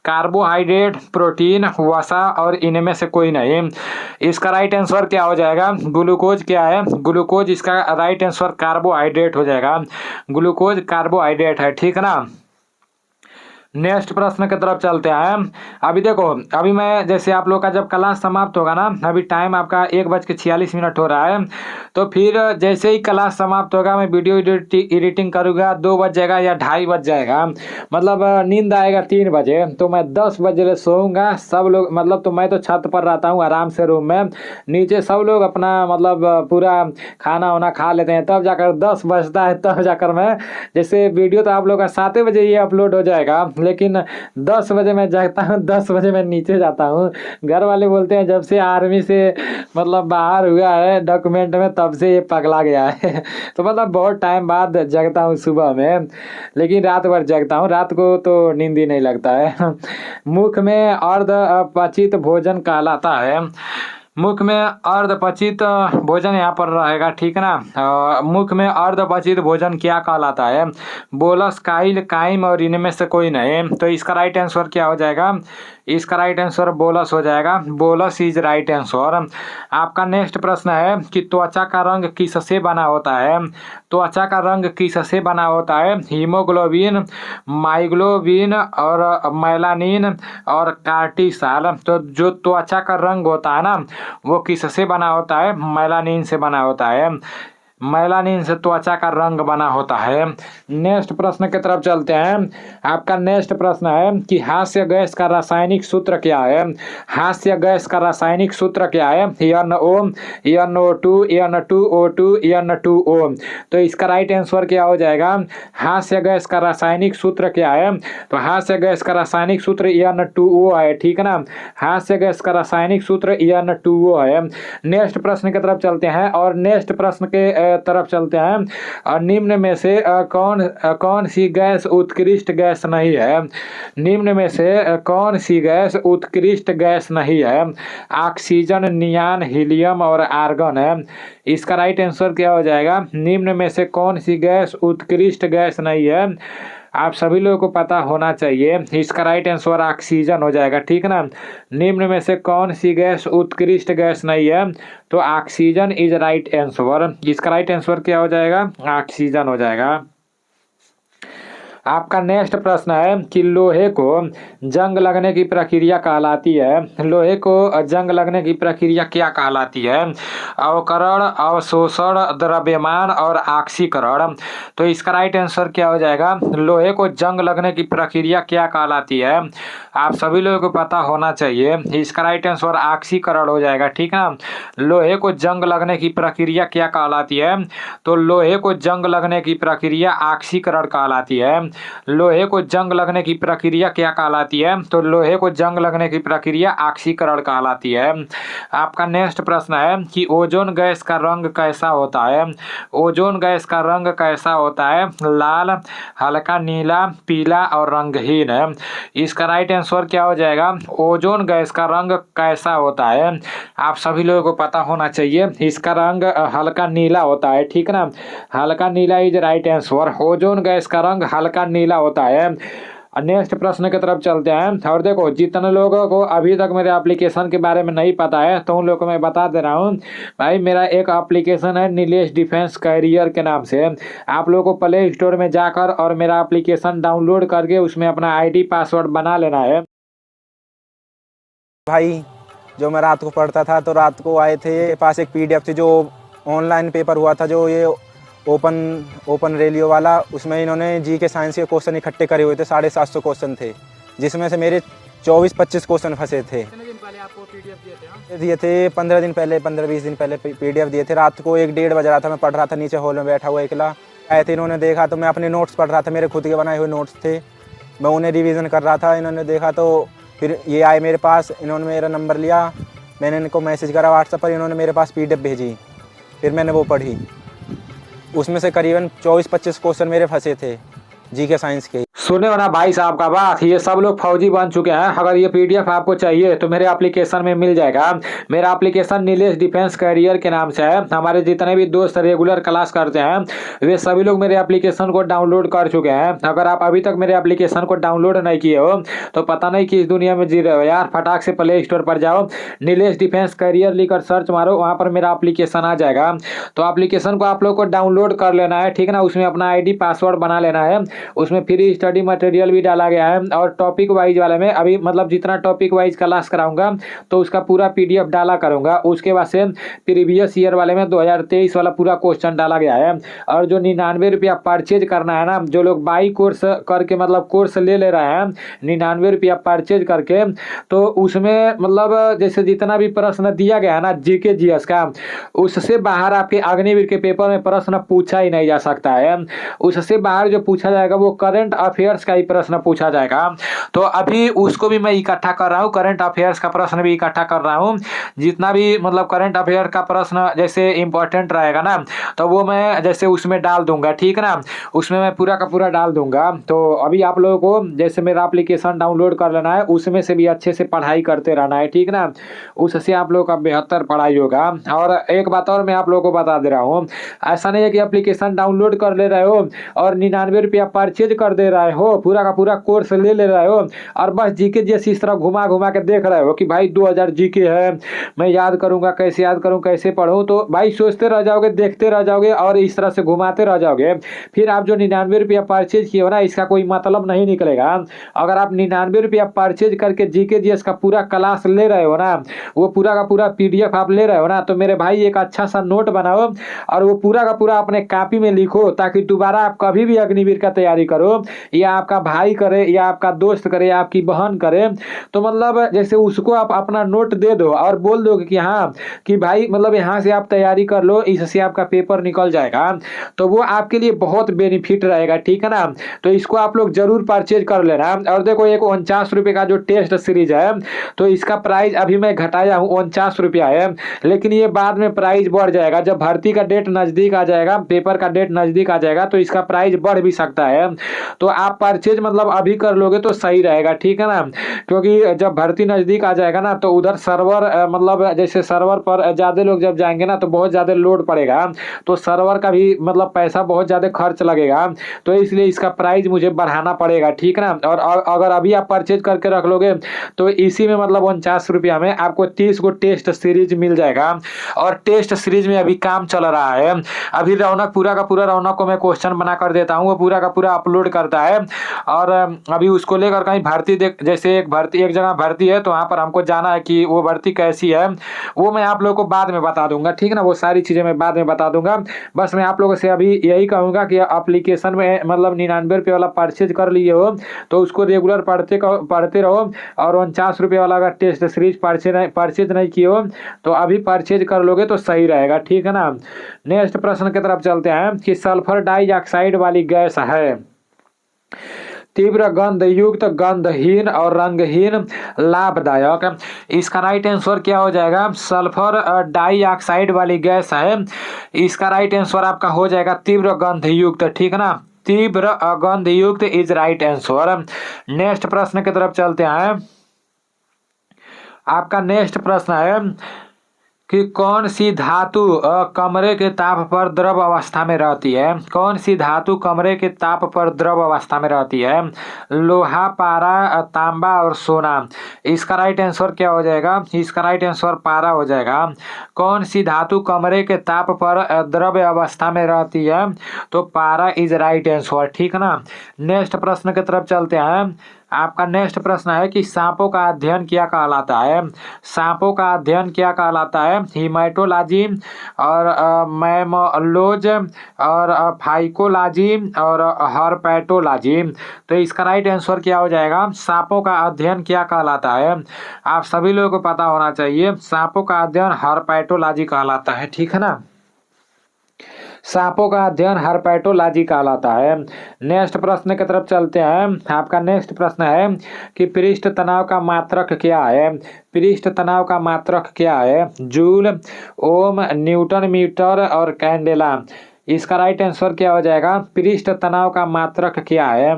कार्बोहाइड्रेट, प्रोटीन, वसा और इनमें से कोई नहीं। इसका राइट आंसर क्या हो जाएगा, ग्लूकोज क्या है, ग्लूकोज इसका राइट आंसर कार्बोहाइड्रेट हो जाएगा, ग्लूकोज कार्बोहाइड्रेट है, ठीक है ना। नेक्स्ट प्रश्न की तरफ चलते हैं। अभी देखो, अभी मैं जैसे आप लोग का जब क्लास समाप्त होगा ना, अभी टाइम आपका 1:46 हो रहा है, तो फिर जैसे ही क्लास समाप्त होगा मैं वीडियो एडिटिंग करूँगा, 2 बज जाएगा या 2:30 बज जाएगा, मतलब नींद आएगा 3 बजे, तो मैं 10 बजे सोऊंगा। सब लोग मतलब, तो मैं तो छत पर रहता हूँ आराम से रूम में, नीचे सब लोग अपना मतलब पूरा खाना वाना खा लेते हैं, तब जाकर 10 बजता है, तब जाकर मैं जैसे वीडियो तो आप लोग का 7 बजे ये अपलोड हो जाएगा, लेकिन 10 बजे मैं जागता हूँ, 10 बजे मैं नीचे जाता हूँ। घर वाले बोलते हैं जब से आर्मी से मतलब बाहर हुआ है डॉक्यूमेंट में, तब से ये पगला गया है। तो मतलब बहुत टाइम बाद जगता हूँ सुबह में, लेकिन रात भर जगता हूँ, रात को तो नींद ही नहीं लगता है। मुख में अर्ध अपचित भोजन कहलाता है। मुख में अर्धपचित भोजन यहाँ पर रहेगा, ठीक है ना। मुख में अर्धपचित भोजन क्या कहलाता है? बोलस, काइल, काइम और इनमें से कोई नहीं। तो इसका राइट आंसर क्या हो जाएगा? इसका राइट आंसर बोलस हो जाएगा। Bolus is right answer. आपका नेक्स्ट प्रश्न है कि त्वचा का रंग किससे बना होता है? त्वचा का रंग किससे बना होता है? हीमोग्लोबिन, माइग्लोबिन और मेलानिन और कार्टिसाल। तो जो त्वचा का रंग होता है ना, वो किससे बना होता है? मेलानिन से बना होता है। मेलानिन से त्वचा का रंग बना होता है। नेक्स्ट प्रश्न की तरफ चलते हैं। आपका नेक्स्ट प्रश्न है कि हास्य गैस का रासायनिक सूत्र क्या है? हास्य गैस का रासायनिक सूत्र क्या है? NO, NO2, N2O2, N2O। तो इसका राइट आंसर क्या हो जाएगा? हास्य गैस का रासायनिक सूत्र क्या है? तो हास्य गैस का रासायनिक सूत्र N2O है, ठीक है ना। हास्य गैस का रासायनिक सूत्र N2O है। नेक्स्ट प्रश्न की तरफ चलते हैं, और नेक्स्ट प्रश्न के तरफ चलते हैं। निम्न में से कौन सी गैस उत्कृष्ट गैस नहीं है? निम्न में से कौन सी गैस उत्कृष्ट गैस नहीं है? ऑक्सीजन, नियान, हीलियम और आर्गन है। इसका राइट आंसर क्या हो जाएगा? निम्न में से कौन सी गैस उत्कृष्ट गैस नहीं है? आप सभी लोगों को पता होना चाहिए। इसका राइट आंसर ऑक्सीजन हो जाएगा, ठीक है ना। निम्न में से कौन सी गैस उत्कृष्ट गैस नहीं है? तो ऑक्सीजन इज राइट आंसर। इसका राइट आंसर क्या हो जाएगा? ऑक्सीजन हो जाएगा। आपका नेक्स्ट प्रश्न है कि लोहे को जंग लगने की प्रक्रिया कहलाती है। लोहे को जंग लगने की प्रक्रिया क्या कहलाती है? अवकरण, अवशोषण, द्रव्यमान और ऑक्सीकरण। तो इसका राइट आंसर क्या हो जाएगा? लोहे को जंग लगने की प्रक्रिया क्या कहलाती है? आप सभी लोगों को पता होना चाहिए। इसका राइट आंसर ऑक्सीकरण हो जाएगा, ठीक है ना। लोहे को जंग लगने की प्रक्रिया क्या कहलाती है? तो लोहे को जंग लगने की प्रक्रिया ऑक्सीकरण कहलाती है। लोहे को जंग लगने की प्रक्रिया क्या कहलाती है? तो लोहे को जंग लगने की प्रक्रिया ऑक्सीकरण कहलाती है। आपका नेक्स्ट प्रश्न है कि ओजोन गैस का रंग कैसा होता है? ओजोन गैस का रंग कैसा होता है? लाल, हल्का नीला, पीला और रंगहीन है। इसका राइट आंसर क्या हो जाएगा? ओजोन गैस का रंग कैसा होता है? आप सभी लोगों को पता होना चाहिए। इसका रंग हल्का नीला होता है, ठीक है ना। हल्का नीला is right answer. Ozone gas का रंग हल्का नीला होता है। नेक्स्ट प्रश्न की तरफ चलते हैं, और देखो जितने लोगों को अभी तक मेरे एप्लीकेशन के बारे में नहीं पता है, तो उन लोगों को मैं बता दे रहा हूँ भाई। मेरा एक एप्लीकेशन है नीलेश डिफेंस कैरियर के नाम से। आप लोगों को प्ले स्टोर में जाकर और मेरा एप्लीकेशन डाउनलोड करके उसमें अपना आईडी पासवर्ड बना लेना है। भाई जो मैं रात को पढ़ता था, तो रात को आए थे पास एक PDF थी, जो ऑनलाइन पेपर हुआ था, जो ये ओपन रेलियो वाला, उसमें इन्होंने जी के साइंस के क्वेश्चन इकट्ठे करे हुए थे। 750 क्वेश्चन थे, जिसमें से मेरे 24-25 क्वेश्चन फंसे थे। कितने दिन पहले आपको PDF दिए थे? दिए थे 15 दिन पहले, 15-20 दिन पहले PDF दिए थे। रात को 1-1:30 बज रहा था, मैं पढ़ रहा था नीचे हॉल में बैठा हुआ अकेला। आए थे, इन्होंने देखा तो मैं अपने नोट्स पढ़ रहा था, मेरे खुद के बनाए हुए नोट्स थे, मैं उन्हें रिवीजन कर रहा था। इन्होंने देखा तो फिर ये आए मेरे पास, इन्होंने मेरा नंबर लिया, मैंने इनको मैसेज करा व्हाट्सएप पर, इन्होंने मेरे पास PDF भेजी, फिर मैंने वो पढ़ी। उसमें से करीबन 24-25 क्वेश्चन मेरे फंसे थे जी के साइंस के। सुने हो ना भाई साहब का बात, ये सब लोग फौजी बन चुके हैं। अगर ये PDF आपको चाहिए तो मेरे एप्लीकेशन में मिल जाएगा। मेरा एप्लीकेशन नीलेश डिफेंस कैरियर के नाम से है। हमारे जितने भी दोस्त रेगुलर क्लास करते हैं, वे सभी लोग मेरे एप्लीकेशन को डाउनलोड कर चुके हैं। अगर आप अभी तक मेरे एप्लीकेशन को डाउनलोड नहीं किए हो तो पता नहीं किस दुनिया में जी रहे हो यार। फटाक से प्ले स्टोर पर जाओ, नीलेश डिफेंस कैरियर लिखकर सर्च मारो, वहाँ पर मेरा एप्लीकेशन आ जाएगा। तो एप्लीकेशन को आप लोग को डाउनलोड कर लेना है, ठीक है ना। उसमें अपना ID पासवर्ड बना लेना है, उसमें फ्री स्टडी स्टडी मटेरियल भी डाला गया है और टॉपिक वाइज वाले में अभी मतलब जितना टॉपिक वाइज क्लास कराऊंगा तो उसका पूरा PDF डाला करूंगा। उसके बाद से प्रीवियस ईयर वाले में 2023 वाला पूरा क्वेश्चन डाला गया है। और जो 99 रुपया परचेज करना है ना, जो लोग बाई कोर्स करके मतलब कोर्स ले रहे हैं 99 रुपया परचेज करके, तो उसमें मतलब जैसे जितना भी प्रश्न दिया गया है ना GK GS का, उससे बाहर आपके अग्निवीर के पेपर में प्रश्न पूछा ही नहीं जा सकता है। उससे बाहर जो पूछा जाएगा वो करंट अफेयर्स का ही प्रश्न पूछा जाएगा। तो अभी उसको भी मैं इकट्ठा कर रहा हूँ, करंट अफेयर्स का प्रश्न भी इकट्ठा कर रहा हूँ। जितना भी मतलब करंट अफेयर का प्रश्न जैसे इंपॉर्टेंट रहेगा ना, तो वो मैं जैसे उसमें डाल दूंगा, ठीक है ना, उसमें मैं पूरा का पूरा डाल दूंगा। तो अभी आप लोगों को जैसे मेरा एप्लीकेशन डाउनलोड कर लेना है, उसमें से भी अच्छे से पढ़ाई करते रहना है, ठीक ना, उससे आप लोगों का बेहतर पढ़ाई होगा। और एक बात और मैं आप लोगों को बता दे रहा हूँ, ऐसा नहीं है कि एप्लीकेशन डाउनलोड कर ले रहे हो और 99 रुपया परचेज कर दे रहे हो, पूरा का पूरा कोर्स ले रहे हो और बस GK जैसे इस तरह घुमा घुमा के देख रहे हो कि भाई 2000 GK है, मैं याद करूंगा, कैसे याद करूं, कैसे पढ़ूं। तो भाई सोचते रह जाओगे, देखते रह जाओगे और इस तरह से घुमाते रह जाओगे, फिर आप जो 99 रुपया परचेज किए हो ना, इसका कोई मतलब नहीं निकलेगा। अगर आप 99 रुपया परचेज करके GK GS का पूरा क्लास ले रहे हो ना, वो पूरा का पूरा PDF आप ले रहे हो ना, तो मेरे भाई एक अच्छा सा नोट बनाओ और वो पूरा का पूरा अपने कॉपी में लिखो, ताकि दोबारा आप कभी भी अग्निवीर का तैयारी करो, या आपका भाई करे या आपका दोस्त करे या आपकी बहन करे, तो मतलब जैसे उसको आप अपना नोट दे दो और बोल दो कि हाँ कि भाई मतलब यहाँ से आप तैयारी कर लो, इससे आपका पेपर निकल जाएगा, तो वो आपके लिए बहुत बेनिफिट रहेगा, ठीक है ना। तो इसको आप लोग जरूर परचेज कर लेना। और देखो एक 49 रुपये का जो टेस्ट सीरीज है, तो इसका प्राइस अभी मैं घटाया हूँ, 49 रुपया है, लेकिन ये बाद में प्राइस बढ़ जाएगा। जब भर्ती का डेट नजदीक आ जाएगा, पेपर का डेट नजदीक आ जाएगा, तो इसका प्राइस बढ़ भी सकता है। तो आप परचेज मतलब अभी कर लोगे तो सही रहेगा, ठीक है ना, क्योंकि जब भर्ती नजदीक आ जाएगा ना, तो उधर सर्वर मतलब जैसे सर्वर पर ज्यादा लोग जब जाएंगे ना, तो बहुत ज्यादा लोड पड़ेगा, तो सर्वर का भी मतलब पैसा बहुत ज्यादा खर्च लगेगा, तो इसलिए इसका प्राइस मुझे बढ़ाना पड़ेगा, ठीक ना। और अगर अभी आप परचेज करके रख लोगे तो इसी में मतलब 49 रुपया में आपको 30 गो टेस्ट सीरीज मिल जाएगा। और टेस्ट सीरीज में अभी काम चल रहा है, अभी रौनक पूरा का पूरा रौनक को मैं क्वेश्चन बना कर देता हूँ, वो पूरा का पूरा अपलोड करता है। और अभी उसको लेकर कहीं भर्ती देख, जैसे एक जगह भर्ती है, तो वहाँ पर हमको जाना है कि वो भर्ती कैसी है, वो मैं आप लोगों को बाद में बता दूंगा, ठीक है ना, वो सारी चीज़ें मैं बाद में बता दूंगा। बस मैं आप लोगों से अभी यही कहूँगा कि एप्लीकेशन में मतलब 99 रुपये वाला परचेज कर लिए हो तो उसको रेगुलर पढ़ते रहो, और 49 रुपये वाला अगर टेस्ट सीरीज परचेज नहीं किए हो तो अभी परचेज कर लोगे तो सही रहेगा, ठीक है ना। नेक्स्ट प्रश्न की तरफ चलते हैं कि सल्फर डाइऑक्साइड वाली गैस है तीव्र गंध युक्त, गंधहीन और रंगहीन, लाभदायक। इसका राइट आंसर क्या हो जाएगा? सल्फर डाइऑक्साइड वाली गैस है, इसका राइट आंसर आपका हो जाएगा तीव्र गंध युक्त, ठीक है ना, तीव्र गंध युक्त इज राइट आंसर। नेक्स्ट प्रश्न की तरफ चलते हैं। आपका नेक्स्ट प्रश्न है कि कौन सी धातु कमरे के ताप पर द्रव अवस्था में रहती है? कौन सी धातु कमरे के ताप पर द्रव अवस्था में रहती है? लोहा, पारा, तांबा और सोना। इसका राइट आंसर क्या हो जाएगा? इसका राइट आंसर पारा हो जाएगा। कौन सी धातु कमरे के ताप पर द्रव अवस्था में रहती है? तो पारा इज राइट आंसर, ठीक है ना। नेक्स्ट प्रश्न की तरफ चलते हैं। आपका नेक्स्ट प्रश्न है कि सांपों का अध्ययन क्या कहलाता है? सांपों का अध्ययन क्या कहलाता है? हीमेटोलॉजी और मैमोलॉजी और फाइकोलॉजी और हर्पेटोलॉजी। तो इसका राइट आंसर क्या हो जाएगा? सांपों का अध्ययन क्या कहलाता है? आप सभी लोगों को पता होना चाहिए, सांपों का अध्ययन हर्पेटोलॉजी कहलाता है, ठीक है ना। सांपों का अध्ययन हर्पेटोलॉजी कहलाता है। नेक्स्ट प्रश्न की तरफ चलते हैं। आपका नेक्स्ट प्रश्न है कि पृष्ठ तनाव का मात्रक क्या है? पृष्ठ तनाव का मात्रक क्या है? जूल, ओम, न्यूटन मीटर और कैंडेला। इसका राइट आंसर क्या हो जाएगा? पृष्ठ तनाव का मात्रक क्या है?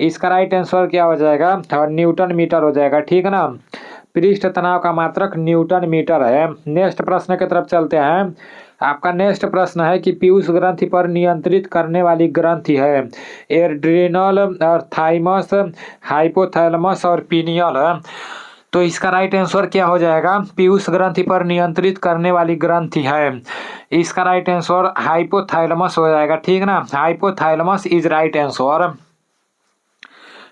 इसका राइट आंसर क्या हो जाएगा? न्यूटन मीटर हो जाएगा, ठीक है ना। पृष्ठ तनाव का मात्रक न्यूटन मीटर है। नेक्स्ट प्रश्न की तरफ चलते हैं। आपका नेक्स्ट प्रश्न है कि पीयूष ग्रंथि पर नियंत्रित करने वाली ग्रंथि है एड्रिनल और थाइमस, हाइपोथैलेमस और पीनियल। तो इसका राइट आंसर क्या हो जाएगा? पीयूष ग्रंथि पर नियंत्रित करने वाली ग्रंथि है, इसका राइट आंसर हाइपोथैलेमस हो जाएगा, ठीक ना। Hypothalamus is right answer.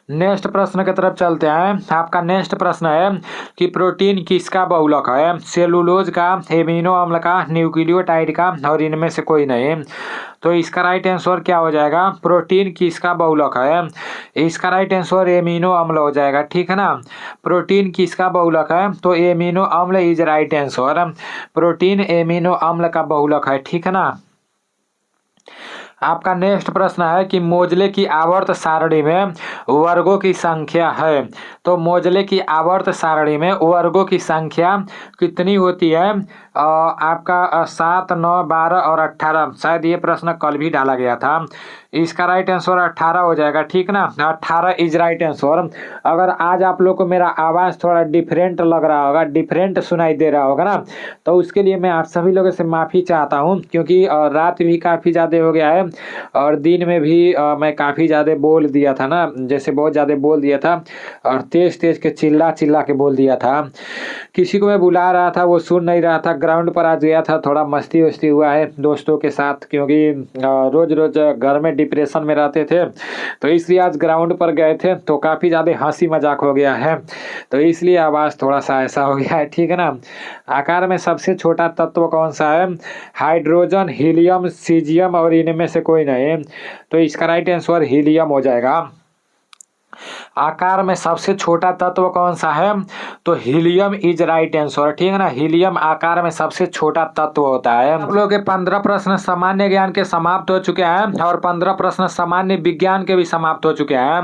Next प्रश्न की तरफ चलते हैं। आपका नेक्स्ट प्रश्न है कि प्रोटीन किसका बहुलक है? सेलुलोज का, एमिनो अम्ल का, न्यूक्लियोटाइड का और इनमें से कोई नहीं। तो इसका राइट आंसर क्या हो जाएगा? प्रोटीन किसका बहुलक है? इसका राइट आंसर एमिनो अम्ल हो जाएगा, ठीक है ना। प्रोटीन किसका बहुलक है? तो एमिनो अम्ल is right answer. Protein amino अम्ल का बहुलक है, ठीक है ना। आपका नेक्स्ट प्रश्न है कि मोजले की आवर्त सारणी में वर्गों की संख्या है। तो मोजले की आवर्त सारणी में वर्गों की संख्या कितनी होती है? आपका 7, 9, 12 और 18। शायद ये प्रश्न कल भी डाला गया था। इसका राइट आंसर 18 हो जाएगा, ठीक ना। 18 इज राइट आंसर। अगर आज आप लोग को मेरा आवाज़ थोड़ा डिफरेंट लग रहा होगा, डिफरेंट सुनाई दे रहा होगा ना, तो उसके लिए मैं आप सभी लोगों से माफ़ी चाहता हूँ, क्योंकि रात भी काफ़ी ज़्यादा हो गया है और दिन में भी मैं काफ़ी ज़्यादा बोल दिया था ना, जैसे बहुत ज़्यादा बोल दिया था और तेज़ तेज़ के चिल्ला चिल्ला के बोल दिया था। किसी को मैं बुला रहा था, वो सुन नहीं रहा था। ग्राउंड पर आज गया था, थोड़ा मस्ती वस्ती हुआ है दोस्तों के साथ, क्योंकि रोज़ रोज़ घर में डिप्रेशन में रहते थे, तो इसलिए आज ग्राउंड पर गए थे, तो काफ़ी ज़्यादा हंसी मजाक हो गया है, तो इसलिए आवाज़ थोड़ा सा ऐसा हो गया है, ठीक है ना। आकार में सबसे छोटा तत्व कौन सा है? हाइड्रोजन, हीलियम, सीजियम और इनमें से कोई नहीं। तो इसका राइट आंसर हीलियम हो जाएगा। आकार में सबसे छोटा तत्व कौन सा है? तो हीलियम इज राइट आंसर, ठीक है ना। हीलियम आकार में सबसे छोटा तत्व होता है। आप लोग के 15 प्रश्न सामान्य ज्ञान के समाप्त हो चुके हैं और 15 प्रश्न सामान्य विज्ञान के भी समाप्त हो चुके हैं।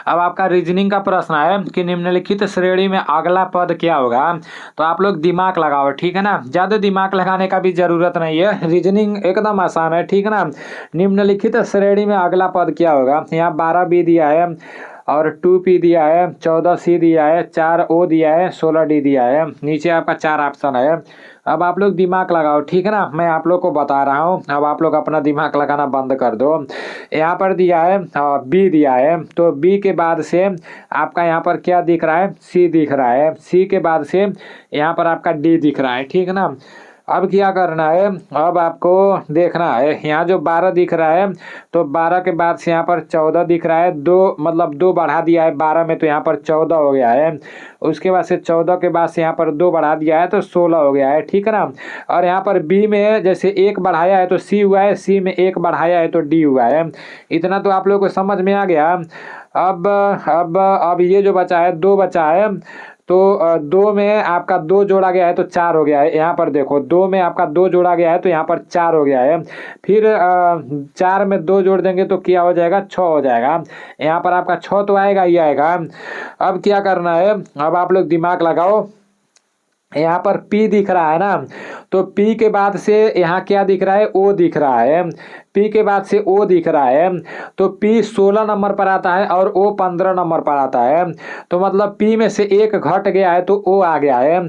अब आपका रीजनिंग का प्रश्न है कि निम्नलिखित श्रेणी में अगला पद क्या होगा? तो आप लोग दिमाग लगाओ, ठीक है ना। ज्यादा दिमाग लगाने का भी जरूरत नहीं है, रीजनिंग एकदम आसान है, ठीक है ना। निम्नलिखित श्रेणी में अगला पद क्या होगा? यहाँ 12 बी दिया है और 2P दिया है, 14C दिया है, 4O दिया है, 16D दिया है। नीचे आपका 4 ऑप्शन है। अब आप लोग दिमाग लगाओ, ठीक है ना। मैं आप लोग को बता रहा हूँ, अब आप लोग अपना दिमाग लगाना बंद कर दो। यहाँ पर दिया है B दिया है, तो B के बाद से आपका यहाँ पर क्या दिख रहा है? C दिख रहा है। C के बाद से यहाँ पर आपका D दिख रहा है, ठीक है ना। अब क्या करना है? अब आपको देखना है, यहाँ जो 12 दिख रहा है, तो 12 के बाद से यहाँ पर 14 दिख रहा है। 2 मतलब 2 बढ़ा दिया है 12 में, तो यहाँ पर 14 हो गया है। उसके बाद से 14 के बाद से यहाँ पर 2 बढ़ा दिया है, तो 16 हो गया है, ठीक है ना। और यहाँ पर बी में जैसे 1 बढ़ाया है तो सी हुआ है, सी में 1 बढ़ाया है तो डी हुआ है। इतना तो आप लोगों को समझ में आ गया। अब ये जो बचा है 2 बचा है, तो 2 में आपका 2 जोड़ा गया है तो 4 हो गया है। यहाँ पर देखो 2 में आपका 2 जोड़ा गया है तो यहाँ पर 4 हो गया है। फिर 4 में 2 जोड़ देंगे तो क्या हो जाएगा? 6 हो जाएगा। यहाँ पर आपका 6 तो आएगा ही आएगा। अब क्या करना है? अब आप लोग दिमाग लगाओ। यहाँ पर P दिख रहा है ना, तो P के बाद से यहाँ क्या दिख रहा है? O दिख रहा है। P के बाद से O दिख रहा है, तो P 16 नंबर पर आता है और O 15 नंबर पर आता है। तो मतलब P में से 1 घट गया है तो O आ गया है।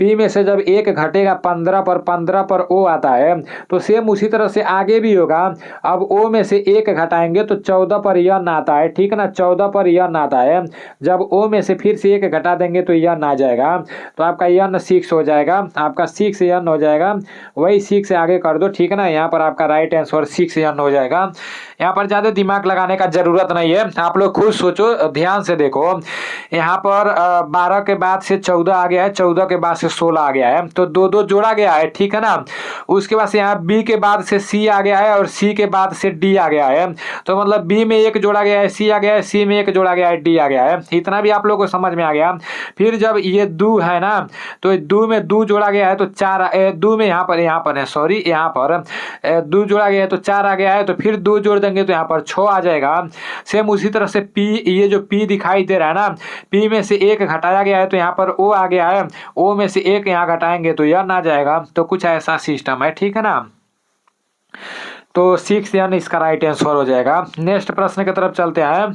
P में से जब 1 घटेगा 15 पर O आता है, तो सेम उसी तरह से आगे भी होगा। अब O में से 1 घटाएंगे तो 14 पर यन आता है, ठीक है ना। 14 पर यन आता है। जब O में से फिर से 1 घटा देंगे तो यन आ जाएगा, तो आपका यन 6 हो जाएगा। आपका 6 यन हो जाएगा। वही 6 से आगे कर दो, ठीक है ना। यहाँ पर आपका राइट आंसर 6 यन हो जाएगा। यहाँ पर ज्यादा दिमाग लगाने का जरूरत नहीं है, आप लोग खुद सोचो, ध्यान से देखो। यहाँ पर 12 के बाद से 14 आ गया है, 14 के बाद से 16 आ गया है, तो 2 2 जोड़ा गया है, ठीक है ना। उसके बाद से यहाँ B के बाद से C आ गया है और C के बाद से D आ गया है, तो मतलब B में 1 जोड़ा गया है, C आ गया है, C में 1 जोड़ा गया है, D आ गया है। इतना भी आप लोग को समझ में आ गया। फिर जब ये 2 है ना, तो 2 में 2 जोड़ा गया है तो 4, 2 में यहाँ पर है, सॉरी, यहाँ पर 2 जोड़ा गया है तो 4 आ गया है, तो फिर 2 जोड़ देंगे तो यहाँ पर 6 आ जाएगा। सेम उसी तरह से P, ये जो P दिखाई दे रहा है ना, P में से 1 घटाया गया है तो यहाँ पर O आ गया है, O में से 1 यहाँ घटाएंगे तो यन आ जाएगा। तो कुछ ऐसा सिस्टम है, ठीक है ना। तो 6 यन इसका राइट आंसर हो जाएगा। नेक्स्ट प्रश्न की तरफ चलते हैं।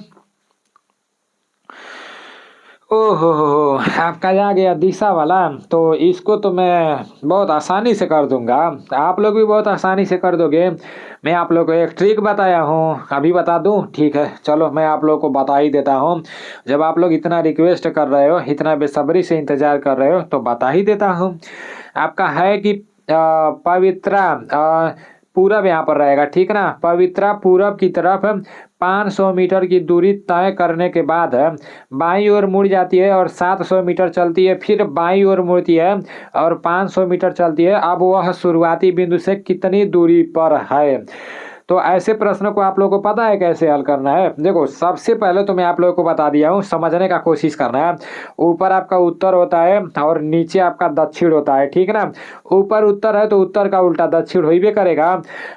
ओहो, आपका आ गया दिशा वाला, तो इसको तो मैं बहुत आसानी से कर दूंगा, आप लोग भी बहुत आसानी से कर दोगे। मैं आप लोग को एक ट्रिक बताया हूँ, अभी बता दूँ? ठीक है, चलो मैं आप लोग को बता ही देता हूँ। जब आप लोग इतना रिक्वेस्ट कर रहे हो, इतना बेसब्री से इंतजार कर रहे हो, तो बता ही देता हूँ। आपका है कि पवित्रा पूरब यहाँ पर रहेगा, ठीक ना। पवित्रा पूरब की तरफ 500 मीटर की दूरी तय करने के बाद बाईं ओर मुड़ जाती है और 700 मीटर चलती है, फिर बाईं ओर मुड़ती है और 500 मीटर चलती है। अब वह शुरुआती बिंदु से कितनी दूरी पर है? तो ऐसे प्रश्न को आप लोगों को पता है कैसे हल करना है? देखो, सबसे पहले तो मैं आप लोगों को बता दिया हूँ, समझने का कोशिश करना है। ऊपर आपका उत्तर होता है और नीचे आपका दक्षिण होता है, ठीक ना। ऊपर उत्तर है तो उत्तर का उल्टा दक्षिण हो ही करेगा।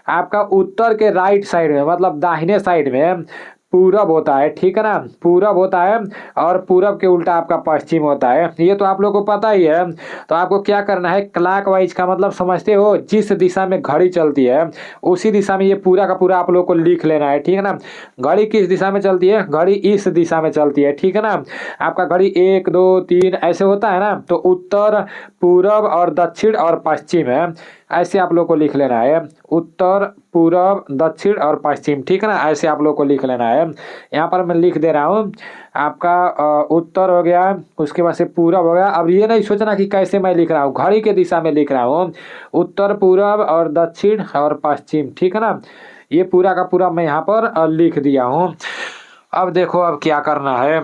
आपका उत्तर के राइट साइड में, मतलब दाहिने साइड में पूरब होता है, ठीक है ना। पूरब होता है और पूरब के उल्टा आपका पश्चिम होता है, ये तो आप लोगों को पता ही है। तो आपको क्या करना है, क्लॉकवाइज का मतलब समझते हो, जिस दिशा में घड़ी चलती है उसी दिशा में ये पूरा का पूरा आप लोगों को लिख लेना है, ठीक है ना। घड़ी किस दिशा में चलती है? घड़ी इस दिशा में चलती है, ठीक है ना। आपका घड़ी 1 2 3 ऐसे होता है ना, तो उत्तर, पूरब और दक्षिण और पश्चिम है, ऐसे आप लोग को लिख लेना है। उत्तर, पूरब, दक्षिण और पश्चिम, ठीक है ना, ऐसे आप लोग को लिख लेना है। यहाँ पर मैं लिख दे रहा हूँ, आपका उत्तर हो गया, उसके बाद से पूरब हो गया। अब ये नहीं सोचना कि कैसे मैं लिख रहा हूँ, घड़ी के दिशा में लिख रहा हूँ, उत्तर, पूरब और दक्षिण और पश्चिम, ठीक है ना। ये पूरा का पूरा मैं यहाँ पर लिख दिया हूँ। अब देखो, अब क्या करना है,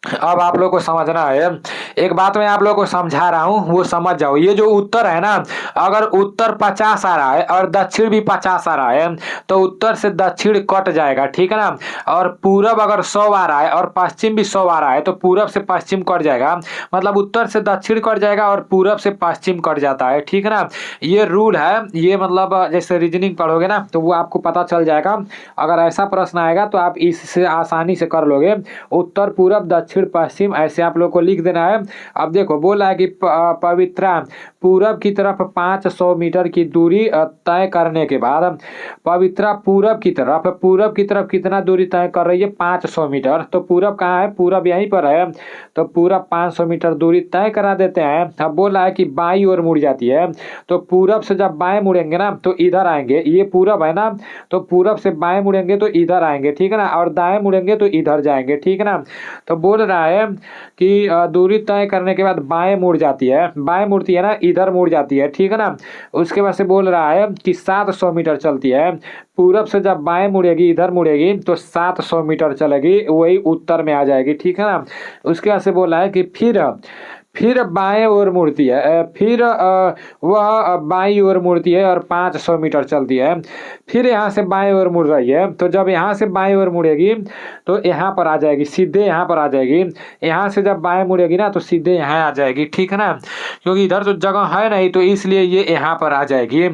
अब आप लोग को समझना है। एक बात मैं आप लोग को समझा रहा हूँ, वो समझ जाओ। ये जो उत्तर है ना, अगर उत्तर 50 आ रहा है और दक्षिण भी 50 आ रहा है तो उत्तर से दक्षिण कट जाएगा, ठीक है ना। और पूरब अगर 100 आ रहा है और पश्चिम भी 100 आ रहा है तो पूरब से पश्चिम कट जाएगा, मतलब उत्तर से दक्षिण कट जाएगा और पूरब से पश्चिम कट जाता है, ठीक है ना। ये रूल है, ये मतलब जैसे रीजनिंग पढ़ोगे ना तो वो आपको पता चल जाएगा। अगर ऐसा प्रश्न आएगा तो आप इससे आसानी से कर लोगे। उत्तर, पूरब, दक्षिण, पश्चिम, ऐसे आप लोग को लिख देना है। अब देखो, बोला है कि पवित्रा पूरब की तरफ 500 मीटर की दूरी तय करने के बाद, पवित्रा पूरब की तरफ कितना दूरी तय कर रही है? 500 मीटर। तो पूरब कहाँ है? पूरब यहीं पर है, तो पूरब 500 मीटर दूरी तय करा देते हैं। अब बोला है कि बाईं ओर मुड़ जाती है, तो पूरब से जब बाएं मुड़ेंगे ना तो इधर आएंगे, ये पूरब है ना, तो पूरब से बाएं मुड़ेंगे तो इधर आएंगे, ठीक है ना, और दाएं मुड़ेंगे तो इधर जाएंगे, ठीक है ना। तो बोल रहा है कि दूरी तय करने के बाद बाएं मुड़ जाती है, बाएं मुड़ती है ना, इधर मुड़ जाती है, ठीक है ना। उसके बाद से बोल रहा है कि 700 मीटर चलती है। पूरब से जब बाएं मुड़ेगी, इधर मुड़ेगी तो 700 मीटर चलेगी, वही उत्तर में आ जाएगी, ठीक है ना। उसके बाद से बोला है कि फिर बाएं ओर मुड़ती है, फिर वह बाईं ओर मुड़ती है और 500 मीटर चलती है। फिर यहाँ से बाएं ओर मुड़ रही है, तो जब यहाँ से बाएं ओर मुड़ेगी तो यहाँ पर आ जाएगी, सीधे यहाँ पर आ जाएगी। यहाँ से जब बाएं मुड़ेगी ना तो सीधे यहाँ आ जाएगी, ठीक है ना, क्योंकि इधर तो जगह है नहीं तो इसलिए ये यहाँ पर आ जाएगी।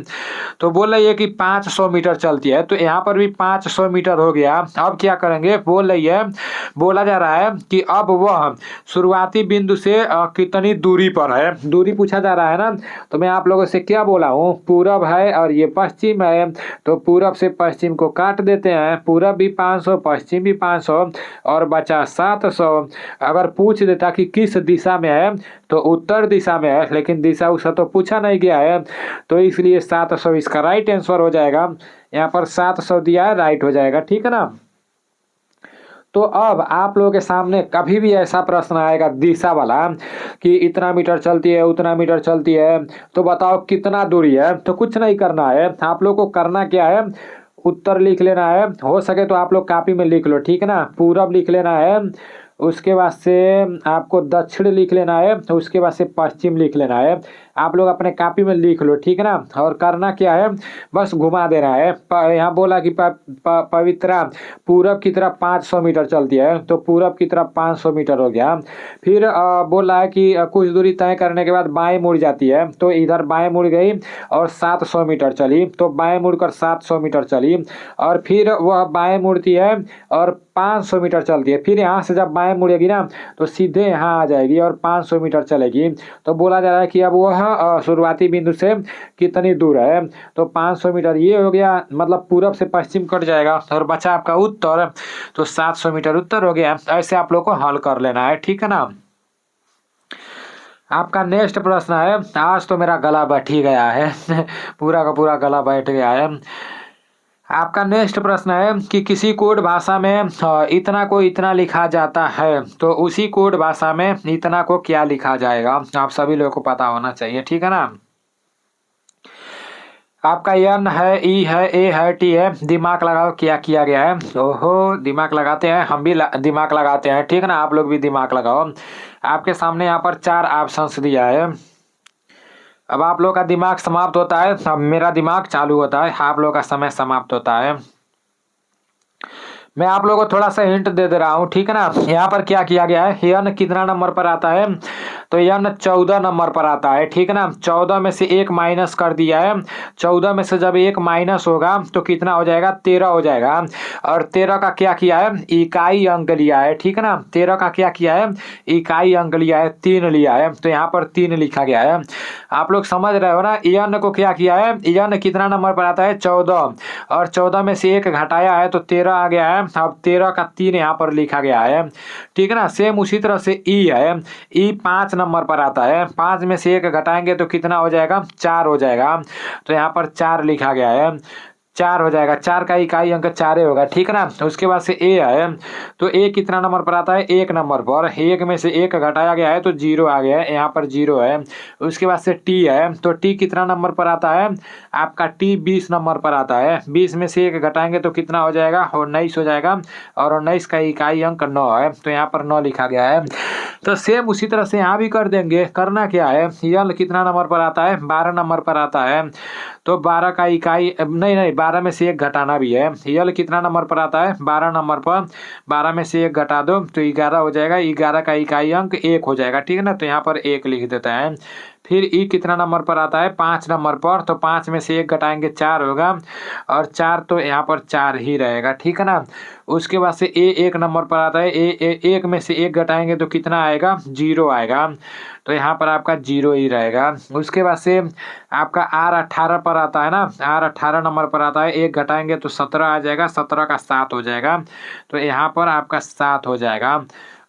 तो बोल रही है कि 500 मीटर चलती है, तो यहाँ पर भी 500 मीटर हो गया। अब क्या करेंगे, बोल रही है, बोला जा रहा है कि अब वह शुरुआती बिंदु से कितनी दूरी पर है, दूरी पूछा जा रहा है ना। तो मैं आप लोगों से क्या बोला हूँ, पूरब है और ये पश्चिम है, तो पूरब से पश्चिम को काट देते हैं, पूरब भी 500 पश्चिम भी 500 और बचा 700। अगर पूछ देता कि किस दिशा में है तो उत्तर दिशा में है, लेकिन दिशा उसका तो पूछा नहीं गया है, तो इसलिए 700 इसका राइट आंसर हो जाएगा। यहाँ पर 700 दिया है, राइट हो जाएगा, ठीक है ना। तो अब आप लोगों के सामने कभी भी ऐसा प्रश्न आएगा दिशा वाला कि इतना मीटर चलती है, उतना मीटर चलती है, तो बताओ कितना दूरी है, तो कुछ नहीं करना है। आप लोग को करना क्या है, उत्तर लिख लेना है, हो सके तो आप लोग कॉपी में लिख लो, ठीक है ना। पूरब लिख लेना है, उसके बाद से आपको दक्षिण लिख लेना है, उसके बाद से पश्चिम लिख लेना है। आप लोग अपने कॉपी में लिख लो, ठीक है ना। और करना क्या है, बस घुमा देना है। यहाँ बोला कि पवित्रा पूरब की तरफ 500 मीटर चलती है, तो पूरब की तरफ 500 मीटर हो गया। फिर बोला है कि कुछ दूरी तय करने के बाद बाएं मुड़ जाती है, तो इधर बाएं मुड़ गई और 700 मीटर चली, तो बाएं मुड़कर 700 मीटर चली। और फिर वह बाएं मुड़ती है और 500 मीटर चलती है। फिर यहाँ से जब बाएं मुड़ेगी ना तो सीधे यहाँ आ जाएगी और 500 मीटर चलेगी। तो बोला जा रहा है कि अब वह शुरुआती बिंदु से कितनी दूर है, तो 500 मीटर ये हो गया, मतलब पूरब से पश्चिम कट जाएगा और बचा आपका उत्तर, तो 700 मीटर उत्तर हो गया। ऐसे आप लोग को हल कर लेना है, ठीक है ना। आपका नेक्स्ट प्रश्न है, आज तो मेरा गला बैठ ही गया है पूरा का पूरा गला बैठ गया है। आपका नेक्स्ट प्रश्न है कि किसी कोड भाषा में इतना को इतना लिखा जाता है, तो उसी कोड भाषा में इतना को क्या लिखा जाएगा, आप सभी लोगों को पता होना चाहिए, ठीक है ना। आपका एन है, ई है, ए है, टी है। दिमाग लगाओ क्या किया गया है। ओहो, दिमाग लगाते हैं, हम भी दिमाग लगाते हैं, ठीक है ना। आप लोग भी दिमाग लगाओ। आपके सामने यहाँ पर 4 ऑप्शंस दिया है। अब आप लोग का दिमाग समाप्त होता है, अब मेरा दिमाग चालू होता है, आप लोग का समय समाप्त होता है। मैं आप लोगों को थोड़ा सा हिंट दे रहा हूँ, ठीक है ना। यहाँ पर क्या किया गया है, यन कितना नंबर पर आता है, तो यन 14 नंबर पर आता है, ठीक है ना। 14 में से 1 माइनस कर दिया है। 14 में से जब 1 माइनस होगा तो कितना हो जाएगा, 13 हो जाएगा। और 13 का क्या किया है, इकाई अंक लिया है, ठीक है ना। 13 का क्या किया है, इकाई अंक लिया है, 3 लिया है, तो यहाँ पर 3 लिखा गया है। आप लोग समझ रहे हो ना। यन को क्या किया है, यन कितना नंबर पर आता है, 14, और 14 में से 1 घटाया है तो 13 आ गया है। अब 13 का 3 यहाँ पर लिखा गया है, ठीक है ना। सेम उसी तरह से ई है, ई 5 नंबर पर आता है। 5 में से 1 घटाएंगे तो कितना हो जाएगा, 4 हो जाएगा, तो यहाँ पर 4 लिखा गया है। 4 हो जाएगा, 4 का इकाई अंक 4 ही होगा, ठीक है ना। तो उसके बाद से ए है, तो ए कितना नंबर पर आता है, 1 नंबर पर। 1 में से 1 घटाया गया है तो 0 आ गया है, यहाँ पर 0 है। उसके बाद से टी है, तो टी कितना नंबर पर आता है, आपका टी 20 नंबर पर आता है। 20 में से 1 घटाएंगे तो कितना हो जाएगा, 19 हो जाएगा, और 19 का इकाई अंक 9 है, तो यहाँ पर 9 लिखा गया है। तो सेम उसी तरह से यहाँ भी कर देंगे। करना क्या है, यल कितना नंबर पर आता है, 12 नंबर पर आता है, तो 12 का इकाई नहीं 12 में से 1 घटाना भी है। यल कितना नंबर पर आता है, 12 नंबर पर। 12 में से 1 घटा दो तो 11 हो जाएगा। 11 का इकाई अंक 1 हो जाएगा, ठीक है ना। तो यहाँ पर 1 लिख देता है। फिर ई कितना नंबर पर आता है, 5 नंबर पर, तो 5 में से 1 घटाएंगे 4 होगा, और 4 तो यहाँ पर 4 ही रहेगा, ठीक है ना। उसके बाद से ए 1 नंबर पर आता है। ए 1 में से 1 घटाएंगे तो कितना आएगा, 0 आएगा, तो यहाँ पर आपका 0 ही रहेगा। उसके बाद से आपका आर 18 पर आता है ना, आर 18 नंबर पर आता है। 1 घटाएंगे तो 17 आ जाएगा, 17 का 7 हो जाएगा, तो यहाँ पर आपका 7 हो जाएगा।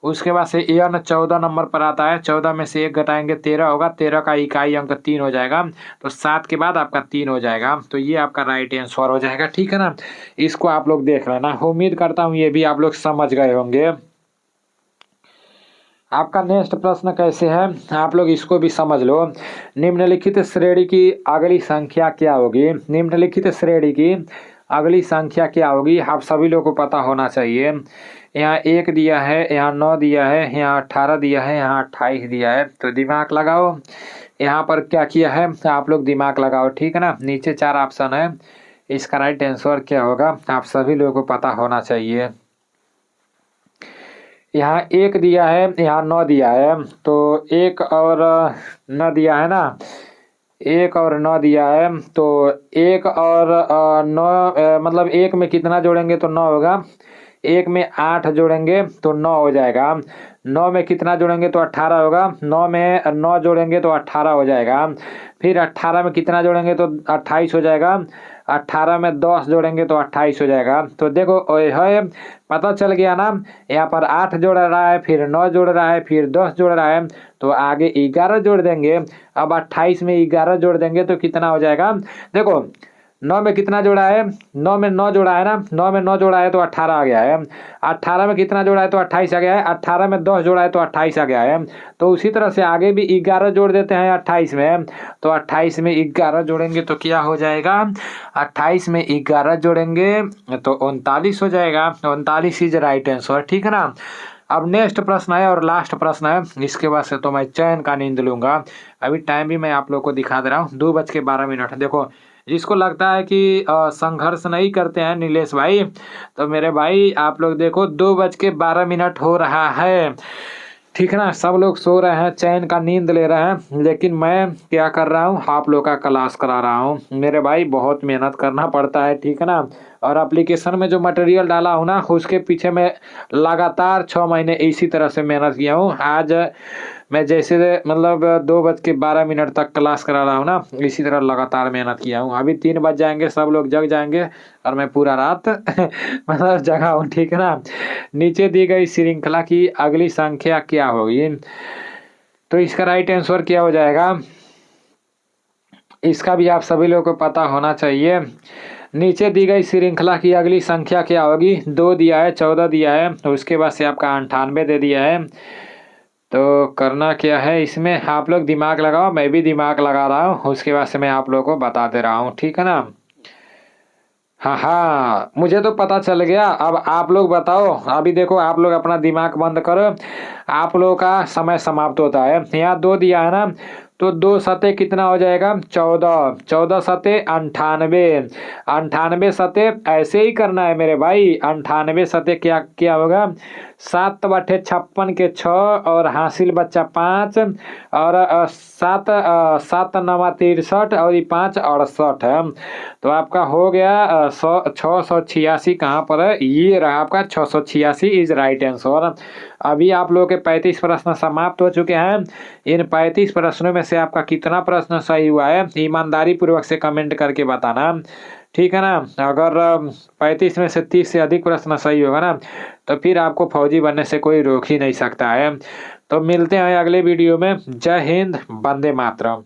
उसके बाद से एन 14 नंबर पर आता है। 14 में से 1 घटाएंगे 13 होगा, 13 का इकाई अंक 3 हो जाएगा, तो 7 के बाद आपका 3 हो जाएगा, तो ये आपका राइट आंसर हो जाएगा, ठीक है ना। इसको आप लोग देख लेना, उम्मीद करता हूँ ये भी आप लोग समझ गए होंगे। आपका नेक्स्ट प्रश्न कैसे है, आप लोग इसको भी समझ लो। निम्नलिखित श्रेणी की अगली संख्या क्या होगी, निम्नलिखित श्रेणी की अगली संख्या क्या होगी, आप सभी लोगों को पता होना चाहिए। यहाँ 1 दिया है, यहाँ 9 दिया है, यहाँ 18 दिया है, यहाँ 28 दिया है, तो दिमाग लगाओ। यहाँ पर क्या किया है, आप लोग दिमाग लगाओ, ठीक है ना। नीचे 4 ऑप्शन है, इसका राइट आंसर क्या होगा आप सभी लोगों को पता होना चाहिए। यहाँ 1 दिया है, यहाँ 9 दिया है, तो 1 और 9 दिया है ना, 1 और 9 दिया है, तो 1 और 9 मतलब 1 में कितना जोड़ेंगे तो 9 होगा। 1 में 8 जोड़ेंगे तो 9 हो जाएगा। 9 में कितना जोड़ेंगे तो 18 होगा। 9 में 9 जोड़ेंगे तो 18 हो जाएगा। फिर 18 में कितना जोड़ेंगे तो 28 हो जाएगा। 18 में 10 जोड़ेंगे तो 28 हो जाएगा। तो देखो है, पता चल गया ना। यहाँ पर 8 जोड़ रहा है, फिर 9 जोड़ रहा है, फिर 10 जोड़ रहा है, तो आगे 11 जोड़ देंगे। अब 28 में 11 जोड़ देंगे तो कितना हो जाएगा, देखो 9 में कितना जोड़ा है, 9 में 9 जोड़ा है ना, 9 में 9 जोड़ा है तो 18 आ गया है। 18 में कितना जोड़ा है तो 28 आ गया है। 18 में 10 जोड़ा है तो 28 आ गया है। तो उसी तरह से आगे भी 11 जोड़ देते हैं 28 में, तो 28 में 11 जोड़ेंगे तो क्या हो जाएगा, 28 में 11 जोड़ेंगे तो 39 हो जाएगा। 39 इज राइट आंसर, ठीक है ना। अब नेक्स्ट प्रश्न है और लास्ट प्रश्न है, इसके बाद से तो मैं चैन का नींद लूंगा। अभी टाइम भी मैं आप लोग को दिखा दे रहा हूँ, 2:12। देखो जिसको लगता है कि संघर्ष नहीं करते हैं नीलेश भाई, तो मेरे भाई आप लोग देखो 2:12 हो रहा है, ठीक है ना। सब लोग सो रहे हैं, चैन का नींद ले रहे हैं, लेकिन मैं क्या कर रहा हूँ, आप लोग का क्लास करा रहा हूँ। मेरे भाई बहुत मेहनत करना पड़ता है, ठीक है ना। और एप्लीकेशन में जो मटेरियल डाला हूँ ना, उसके पीछे मैं लगातार 6 महीने इसी तरह से मेहनत किया हूँ। आज मैं जैसे मतलब 2:12 तक क्लास करा रहा हूँ ना, इसी तरह लगातार मेहनत किया हूँ। अभी 3 बज जाएंगे, सब लोग जग जाएंगे और मैं पूरा रात मतलब जगा हूँ, ठीक है ना। नीचे दी गई श्रृंखला की अगली संख्या क्या होगी, तो इसका राइट आंसर क्या हो जाएगा, इसका भी आप सभी लोगों को पता होना चाहिए। नीचे दी गई श्रृंखला की अगली संख्या क्या होगी, 2 दिया है, 14 दिया है, तो उसके बाद से आपका 98 दे दिया है। तो करना क्या है इसमें, आप लोग दिमाग लगाओ, मैं भी दिमाग लगा रहा हूँ, उसके बाद से मैं आप लोगों को बता दे रहा हूँ, ठीक है ना। हाँ हाँ, मुझे तो पता चल गया। अब आप लोग बताओ, अभी देखो आप लोग अपना दिमाग बंद करो, आप लोगों का समय समाप्त होता है। यहाँ 2 दिया है ना, तो 2 सते कितना हो जाएगा, 14, 14 सते 98, 98 सते ऐसे ही करना है मेरे भाई। 98 सते क्या क्या होगा, 7/56 के 6 और हासिल बच्चा 5 और 7 7 9 63 और ये 5 68 है। तो आपका हो गया 686 कहाँ पर है, ये रहा आपका 686 इज राइट आंसर। अभी आप लोगों के 35 प्रश्न समाप्त हो चुके हैं। इन 35 प्रश्नों में से आपका कितना प्रश्न सही हुआ है ईमानदारी पूर्वक से कमेंट करके बताना, ठीक है ना। अगर 35 में से 30 से अधिक प्रश्न सही होगा ना, तो फिर आपको फौजी बनने से कोई रोक ही नहीं सकता है। तो मिलते हैं अगले वीडियो में। जय हिंद, वंदे मातरम।